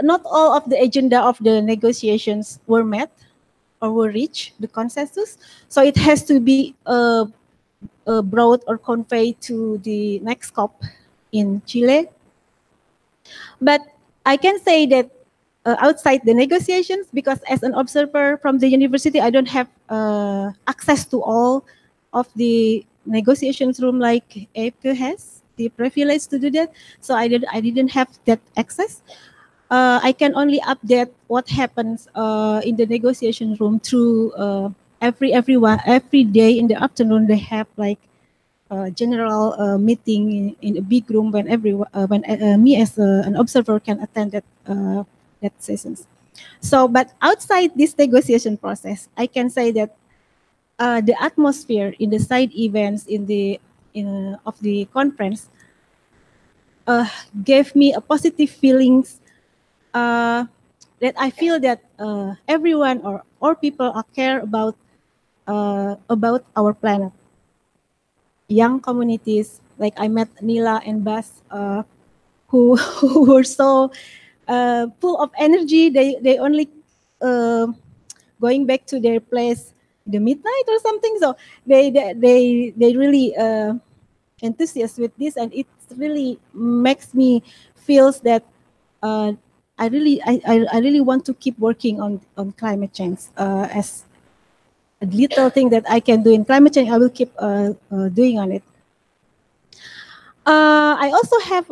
not all of the agenda of the negotiations were met or will reach the consensus. So it has to be brought or conveyed to the next COP in Chile. But I can say that outside the negotiations, because as an observer from the university, I don't have access to all of the negotiations room like Eefke has the privilege to do that. So I didn't have that access. I can only update what happens in the negotiation room through every day in the afternoon. They have like a general meeting in a big room when me as an observer can attend that sessions. So, but outside this negotiation process, I can say that the atmosphere in the side events of the conference gave me a positive feelings. That I feel that everyone or all people care about our planet. Young communities, like I met Nila and Bas, who were so full of energy. They only going back to their place the midnight or something. So they really enthusiastic with this, and it really makes me feels that I really want to keep working on climate change as a little thing that I can do in climate change. I will keep doing on it. I also have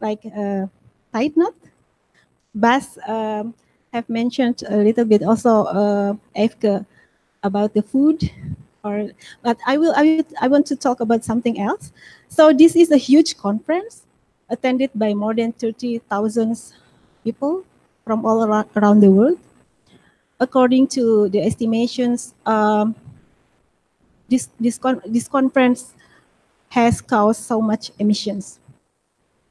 like a side note. Bas have mentioned a little bit also Eefke about the food, but I want to talk about something else. So this is a huge conference attended by more than 30,000 people from all around the world. According to the estimations, this conference has caused so much emissions.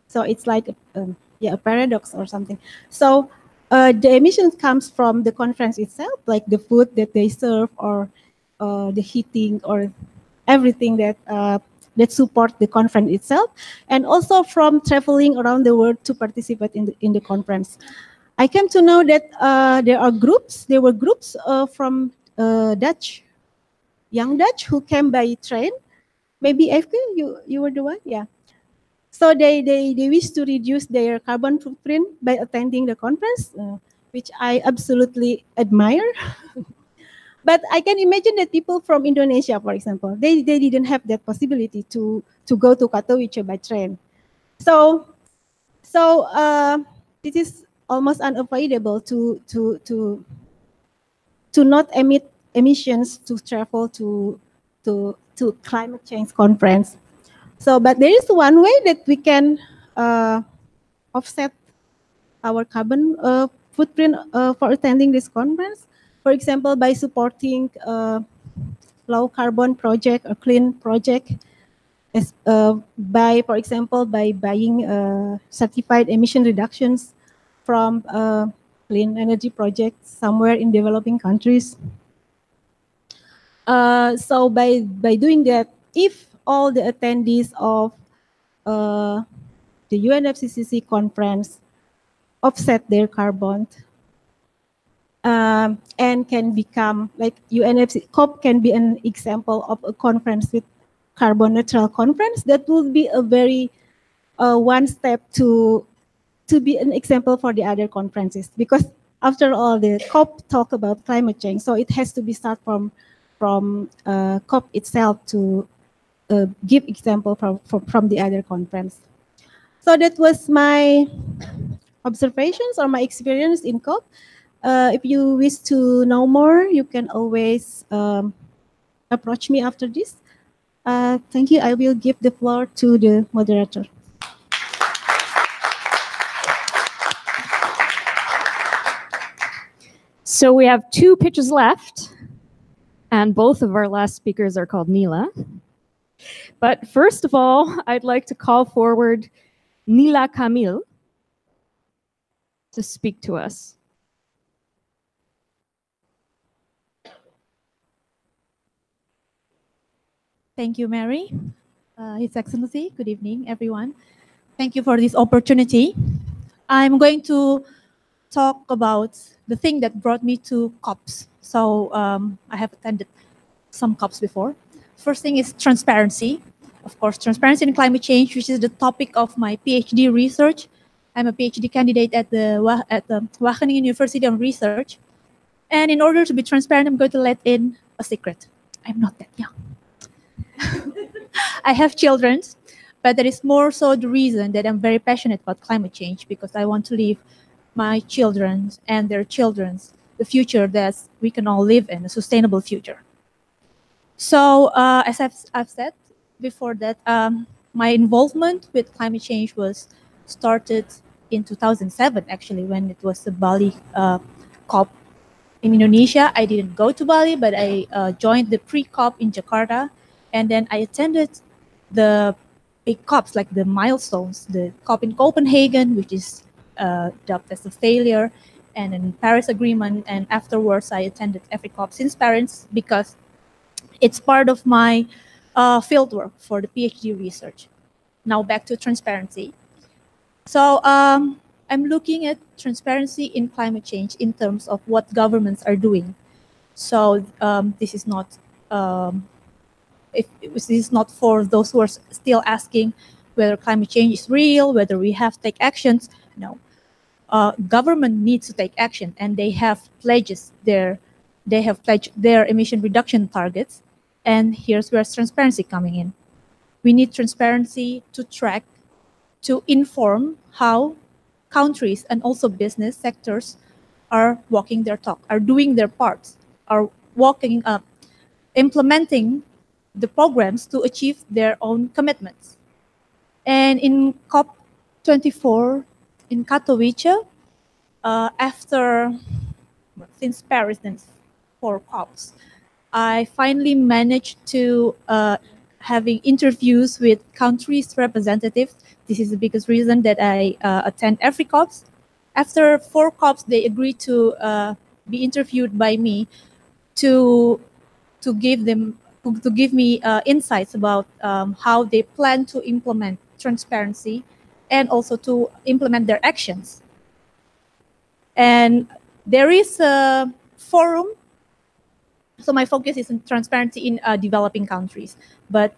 So it's like a paradox or something. So the emissions comes from the conference itself, like the food that they serve, or the heating, or everything that support the conference itself, and also from traveling around the world to participate in the conference. I came to know that there were groups from Dutch, young Dutch who came by train. Maybe Eefke, you were the one? Yeah. So they wish to reduce their carbon footprint by attending the conference, which I absolutely admire. But I can imagine that people from Indonesia, for example, they didn't have that possibility to go to Katowice by train. So this is almost unavoidable to not emit emissions to travel to climate change conference. So, but there is one way that we can offset our carbon footprint for attending this conference. For example, by supporting low carbon project or clean project, by, for example, by buying certified emission reductions from clean energy projects somewhere in developing countries. So by doing that, if all the attendees of the UNFCCC conference offset their carbon and can become like UNFCCC COP can be an example of a conference with carbon neutral conference, that will be a very one step to be an example for the other conferences, because after all the COP talk about climate change, so it has to be start from COP itself to give example from the other conference. So that was my observations or my experience in COP. If you wish to know more, you can always approach me after this. Thank you. I will give the floor to the moderator. So we have 2 pitches left, and both of our last speakers are called Nila. But first of all, I'd like to call forward Nila Kamil to speak to us. Thank you, Mary. His Excellency, good evening, everyone. Thank you for this opportunity. I'm going to talk about the thing that brought me to COPs. So I have attended some COPs before. First thing is transparency. Of course, transparency in climate change, which is the topic of my PhD research. I'm a PhD candidate at the Wageningen University of Research. And in order to be transparent, I'm going to let in a secret. I'm not that young. I have children, but that is more so the reason that I'm very passionate about climate change, because I want to leave my children and their children's the future that we can all live in, a sustainable future. So as I've said before that, my involvement with climate change was started in 2007, actually, when it was the Bali COP in Indonesia. I didn't go to Bali, but I joined the pre-COP in Jakarta. And then I attended the big COPs, like the milestones, the COP in Copenhagen, which is dubbed as a failure, and in Paris Agreement. And afterwards, I attended every COP since Paris, because it's part of my fieldwork for the PhD research. Now back to transparency. So I'm looking at transparency in climate change in terms of what governments are doing. So this is not this is not for those who are still asking whether climate change is real, whether we have to take actions. No, government needs to take action, and they have pledged their emission reduction targets. And here's where transparency coming in. We need transparency to track, to inform how countries and also business sectors are walking their talk, are doing their parts, are walking up, implementing the programs to achieve their own commitments. And in COP24 in Katowice, since Paris, then 4 COPs, I finally managed to having interviews with countries' representatives. This is the biggest reason that I attend every COPs. After 4 COPs, they agreed to be interviewed by me to give me insights about how they plan to implement transparency and also to implement their actions. And there is a forum. So my focus is on transparency in developing countries. But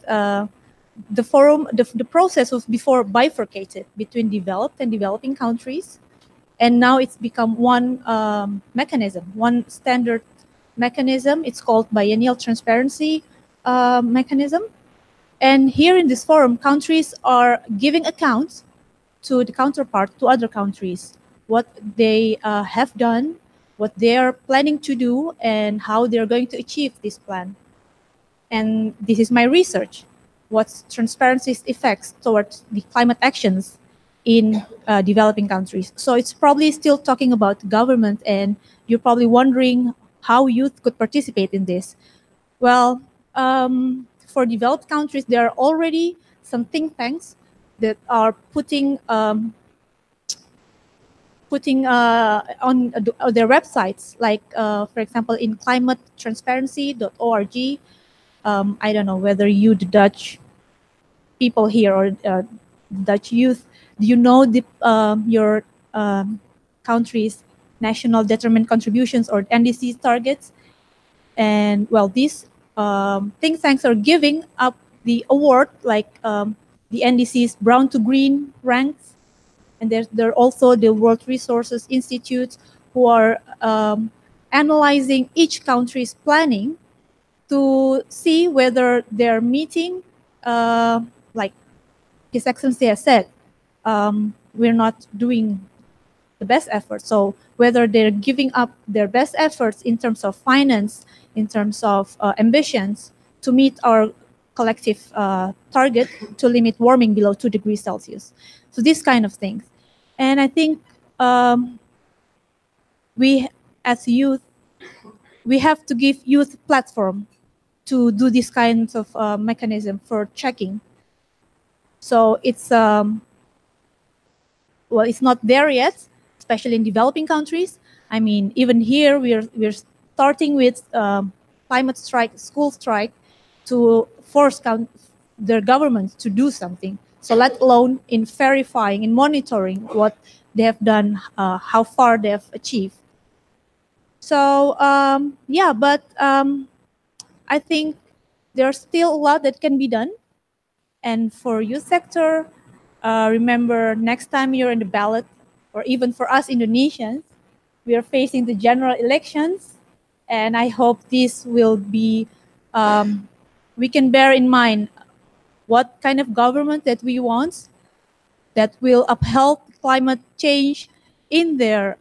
the forum, the process was before bifurcated between developed and developing countries. And now it's become one mechanism, one standard mechanism. It's called biennial transparency mechanism. And here in this forum, countries are giving accounts to the counterpart, to other countries, what they have done, what they are planning to do, and how they're going to achieve this plan. And this is my research. What's transparency's effects towards the climate actions in developing countries. So it's probably still talking about government, and you're probably wondering how youth could participate in this. Well, for developed countries, there are already some think tanks that are putting on their websites, like for example, in climatetransparency.org. I don't know whether you, the Dutch people here or Dutch youth, do you know the, your country's national determined contributions or NDC targets? And well, these think tanks are giving up the award, like the NDC's brown to green ranks. And there are also the World Resources Institute who are analyzing each country's planning to see whether they're meeting, like His Excellency has said, we're not doing the best effort. So whether they're giving up their best efforts in terms of finance, in terms of ambitions to meet our collective target to limit warming below 2 degrees Celsius. So these kind of things. And I think we as youth, we have to give youth platform to do these kinds of mechanism for checking. So it's, well, it's not there yet, especially in developing countries. I mean, even here, we're starting with climate strike, school strike, to force their governments to do something. So let alone in verifying, in monitoring what they have done, how far they have achieved. So yeah, but I think there's still a lot that can be done. And for youth sector, remember next time you're in the ballot, or even for us Indonesians, we are facing the general elections. And I hope this will be, we can bear in mind what kind of government that we want that will uphold climate change in their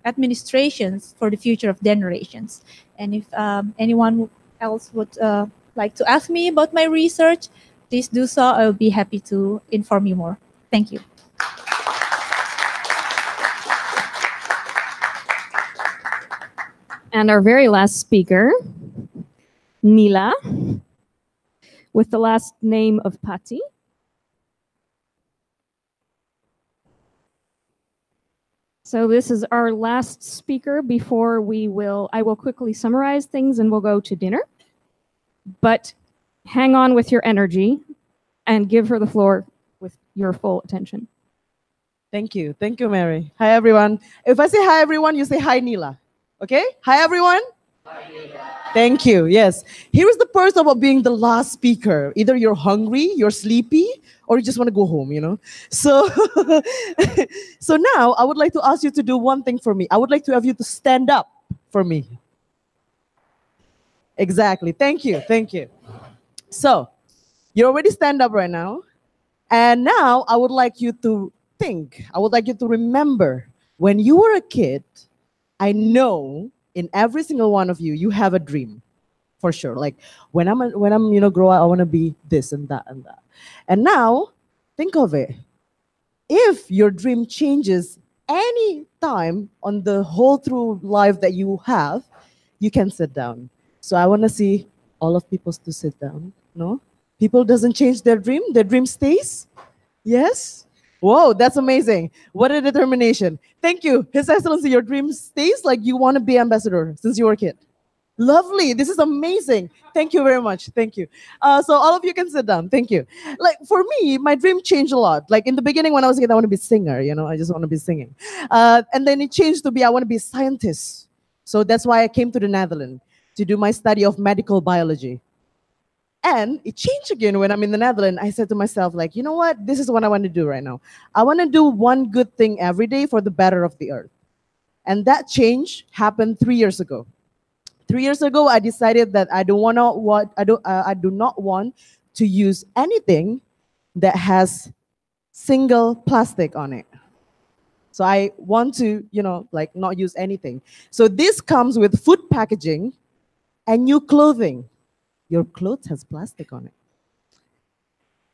administrations for the future of generations. And if anyone else would like to ask me about my research, please do so. I will be happy to inform you more. Thank you. And our very last speaker, Nila, with the last name of Pati. So this is our last speaker before I will quickly summarize things and we'll go to dinner. But hang on with your energy and give her the floor with your full attention. Thank you. Thank you, Mary. Hi, everyone. If I say hi, everyone, you say hi, Nila. Okay? Hi, everyone. Hi, Nila. Thank you. Yes. Here is the perk about being the last speaker. Either you're hungry, you're sleepy, or you just want to go home, you know? So, so now I would like to ask you to do one thing for me. I would like to have you to stand up for me. Exactly. Thank you. Thank you. So, you already stand up right now. And now I would like you to think, I would like you to remember when you were a kid, I know in every single one of you, you have a dream for sure. Like when I'm grow up, I want to be this and that and that. And now think of it. If your dream changes any time on the whole through life that you have, you can sit down. So I want to see all of people to sit down. No? People doesn't change their dream stays? Yes? Whoa, that's amazing. What a determination. Thank you. His Excellency, your dream stays, like you want to be ambassador since you were a kid. Lovely. This is amazing. Thank you very much. Thank you. So all of you can sit down. Thank you. Like for me, my dream changed a lot. Like in the beginning when I was a kid, I want to be a singer, I just want to be singing. And then it changed to be, I want to be a scientist. So that's why I came to the Netherlands to do my study of medical biology. And it changed again when I'm in the Netherlands. I said to myself, like, you know what? This is what I want to do right now. I want to do one good thing every day for the better of the earth. And that change happened 3 years ago. 3 years ago, I decided that I do not want to use anything that has single plastic on it. So I want to, like not use anything. So this comes with food packaging and new clothing. Your clothes has plastic on it.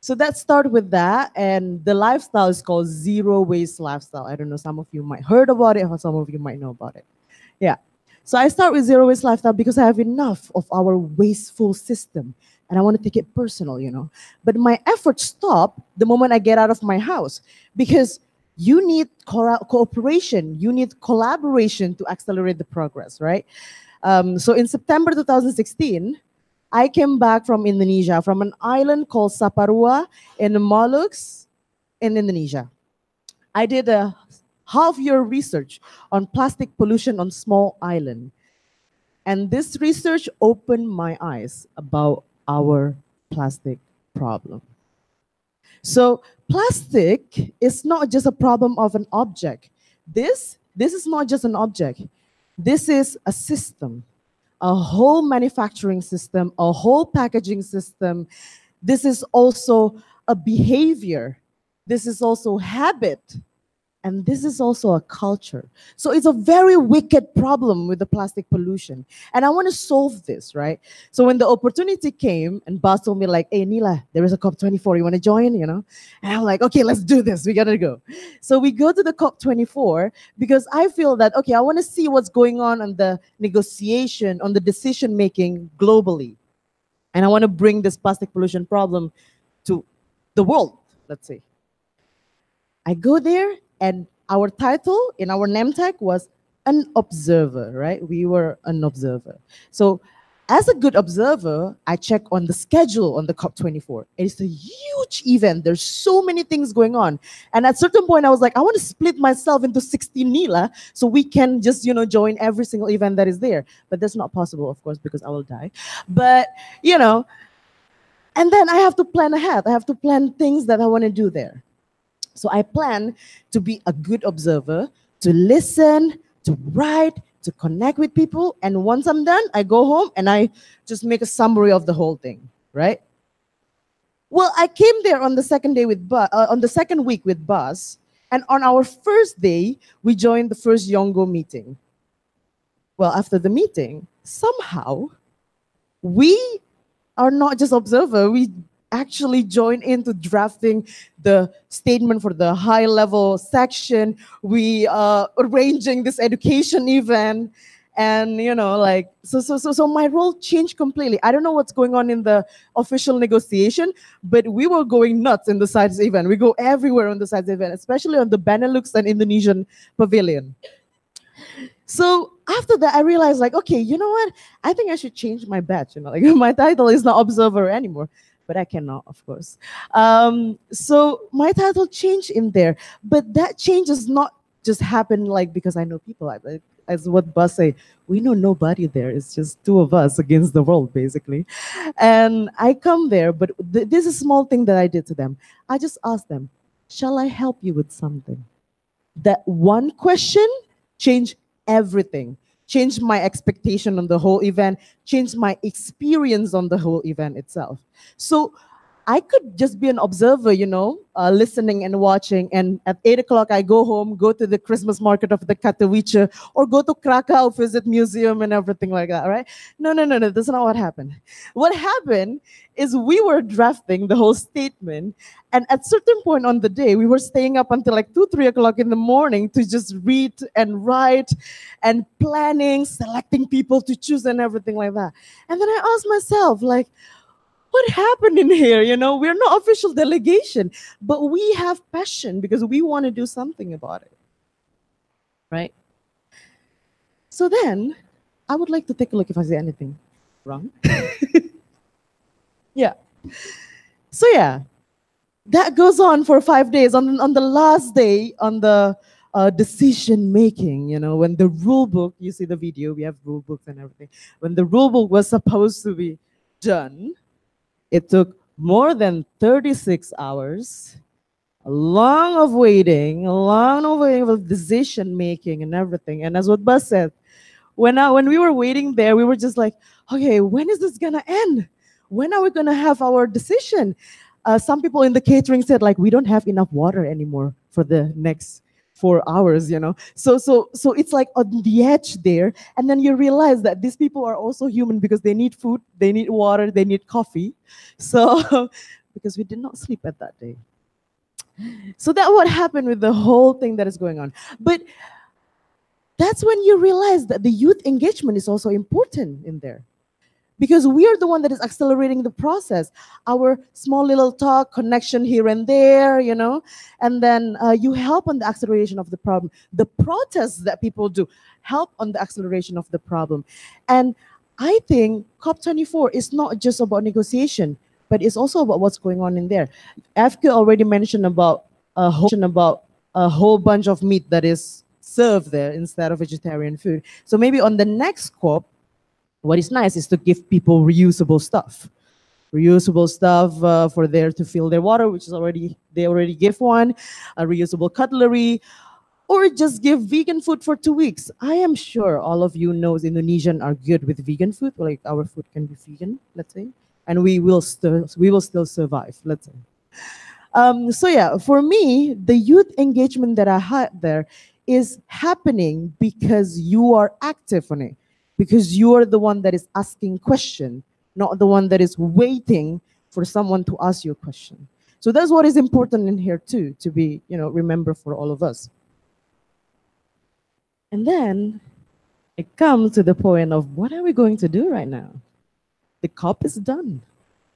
So let's start with that. And the lifestyle is called zero waste lifestyle. I don't know, some of you might heard about it or some of you might know about it. Yeah. So I start with zero waste lifestyle because I have enough of our wasteful system and I want to take it personal, But my efforts stop the moment I get out of my house because you need cooperation, you need collaboration to accelerate the progress, right? So in September 2016, I came back from Indonesia, from an island called Saparua in the Moluccs in Indonesia. I did a half-year research on plastic pollution on small island. And this research opened my eyes about our plastic problem. So plastic is not just a problem of an object. This is not just an object. This is a system, a whole manufacturing system, a whole packaging system. This is also a behavior. This is also habit. And this is also a culture. So it's a very wicked problem with the plastic pollution. And I want to solve this, right? So when the opportunity came and Bas told me like, hey, Nila, there is a COP24, you want to join, And I'm like, okay, let's do this. We got to go. So we go to the COP24 because I feel that, okay, I want to see what's going on the negotiation, on the decision-making globally. And I want to bring this plastic pollution problem to the world, let's say. I go there. And our title in our name tag was an observer, right? We were an observer. So as a good observer, I check on the schedule on the COP24. It's a huge event. There's so many things going on. And at a certain point, I was like, I want to split myself into 16 Nila so we can just, join every single event that is there. But that's not possible, of course, because I will die. But, and then I have to plan ahead. I have to plan things that I want to do there. So I plan to be a good observer, to listen, to write, to connect with people. And once I'm done, I go home and I just make a summary of the whole thing, right? Well, I came there on the second day on the second week with Bas. And on our first day, we joined the first Yongo meeting. Well, after the meeting, somehow, we are not just observer, we actually join into drafting the statement for the high-level section. We arranging this education event, and so my role changed completely. I don't know what's going on in the official negotiation, but we were going nuts in the sides event. We go everywhere on the sides event, especially on the Benelux and Indonesian pavilion. So after that, I realized, like, okay, you know what? I think I should change my badge. My title is not observer anymore. But I cannot, of course. So my title changed in there. But that change does not just happen because I know people. As what Bas say, we know nobody there. It's just two of us against the world, basically. And I come there, but this is a small thing that I did to them. I just asked them, shall I help you with something? That one question changed everything. Changed my expectation on the whole event, changed my experience on the whole event itself. So I could just be an observer, listening and watching. And at 8 o'clock, I go home, go to the Christmas market of the Katowice, or go to Krakow, visit museum and everything like that, right? No, that's not what happened. What happened is we were drafting the whole statement. And at certain point on the day, we were staying up until 2, 3 o'clock in the morning to just read and write and planning, selecting people to choose and everything like that. And then I asked myself, what happened in here? We're not official delegation, but we have passion because we want to do something about it, right? So then I would like to take a look if I see anything wrong. Yeah. So yeah, that goes on for 5 days. On the last day, on the decision making, you know, when the rule book, you see the video, we have rule books and everything. When the rule book was supposed to be done, it took more than 36 hours, a long of waiting of decision making and everything. And as what Buzz said, when we were waiting there, we were just like, okay, when is this gonna end? When are we gonna have our decision? Some people in the catering said, like, we don't have enough water anymore for the next 4 hours, you know. So it's like on the edge there, and then you realize that these people are also human because they need food, they need water, they need coffee. So because we did not sleep at that day. So that what happened with the whole thing that is going on. But that's when you realize that the youth engagement is also important in there. Because we are the one that is accelerating the process. Our small little talk, connection here and there, you know, and then you help on the acceleration of the problem. The protests that people do help on the acceleration of the problem. And I think COP24 is not just about negotiation, but it's also about what's going on in there. Eefke already mentioned about a whole bunch of meat that is served there instead of vegetarian food. So maybe on the next COP, what is nice is to give people reusable stuff. Reusable stuff for there to fill their water, which is they already give one, a reusable cutlery, or just give vegan food for 2 weeks. I am sure all of you knows Indonesian are good with vegan food, like our food can be vegan, let's say, and we will still survive, let's say. So yeah, for me, the youth engagement that I had there is happening because you are active on it. Because you are the one that is asking question, not the one that is waiting for someone to ask you a question. So that's what is important in here too, to be, you know, remember for all of us. And then it comes to the point of what are we going to do right now? The COP is done.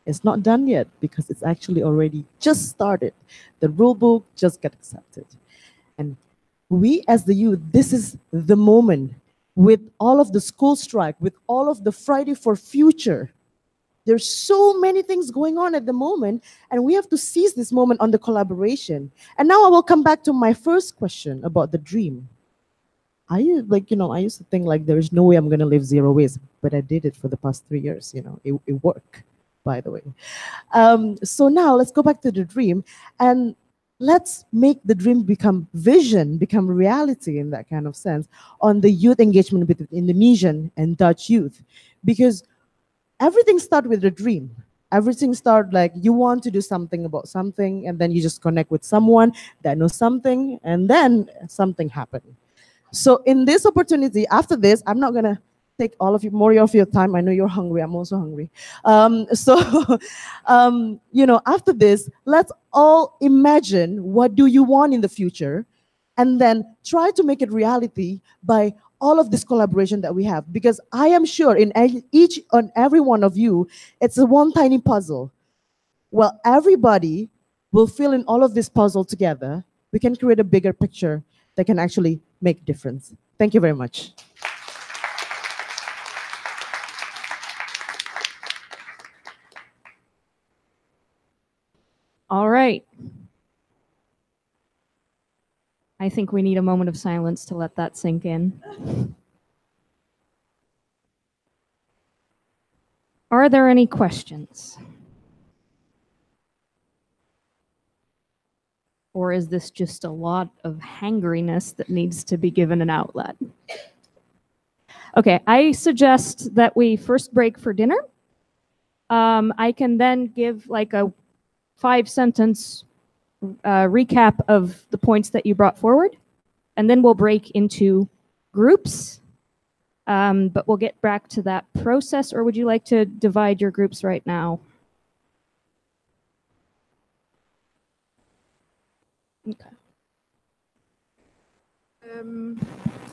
It's not done yet because it's actually already just started. The rule book just got accepted. And we as the youth, this is the moment. With all of the school strike, with all of the Friday for Future, there's so many things going on at the moment, and we have to seize this moment on the collaboration. And now I will come back to my first question about the dream. I used to think like there's no way I'm gonna live zero waste, but I did it for the past 3 years. You know, it worked, by the way. So now let's go back to the dream, and let's make the dream become vision, become reality in that kind of sense on the youth engagement with Indonesian and Dutch youth. Because everything starts with a dream. Everything starts like you want to do something about something, and then you just connect with someone that knows something, and then something happened. So in this opportunity, after this, I'm not gonna take more of your time. I know you're hungry. I'm also hungry. You know, after this, let's all imagine what do you want in the future, and then try to make it reality by all of this collaboration that we have. Because I am sure in each and every one of you, it's a one tiny puzzle. Well, everybody will fill in all of this puzzle together. We can create a bigger picture that can actually make difference. Thank you very much. All right. I think we need a moment of silence to let that sink in. Are there any questions? Or is this just a lot of hangriness that needs to be given an outlet? Okay, I suggest that we first break for dinner. I can then give like a 5-sentence recap of the points that you brought forward, and then we'll break into groups. But we'll get back to that process, or would you like to divide your groups right now? Okay.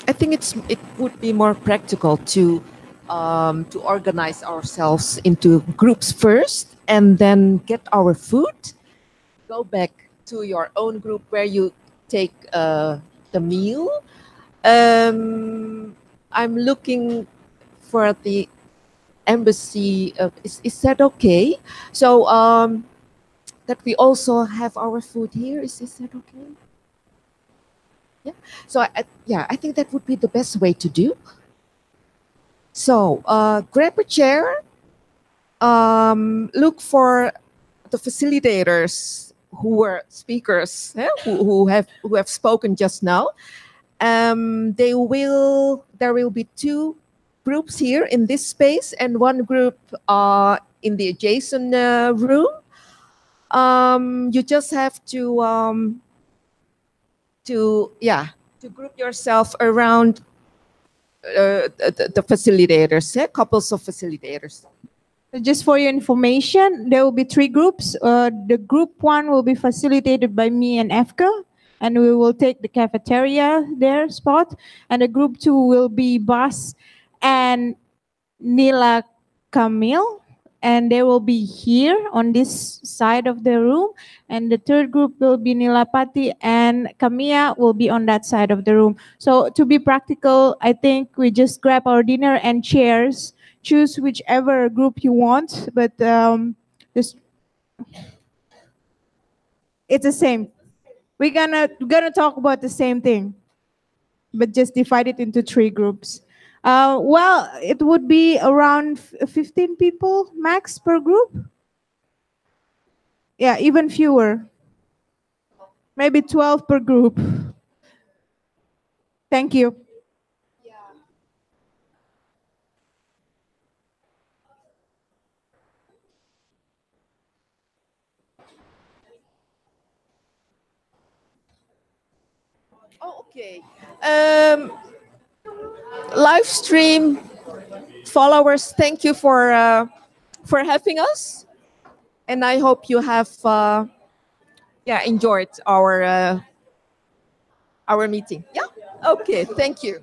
I think it would be more practical to organize ourselves into groups first, and then get our food. Go back to your own group where you take the meal. I'm looking for the embassy. Is that okay? So that we also have our food here. Is that okay? Yeah. So I think that would be the best way to do. So grab a chair. Look for the facilitators who were speakers, who have spoken just now. There will be two groups here in this space and one group in the adjacent room. You just have to group yourself around the facilitators, couples of facilitators. Just for your information, there will be three groups. The group one will be facilitated by me and Eefke, and we will take the cafeteria there spot. And the group two will be Bas and Nila Kamil, and they will be here on this side of the room. And the third group will be Nilapati and Kamia will be on that side of the room. So to be practical, I think we just grab our dinner and chairs. Choose whichever group you want, but it's the same. We're gonna talk about the same thing, but just divide it into three groups. Well, it would be around 15 people max per group. Yeah, even fewer. Maybe 12 per group. Thank you. Oh, okay. Live stream followers, thank you for having us, and I hope you have enjoyed our meeting. Yeah. Okay. Thank you.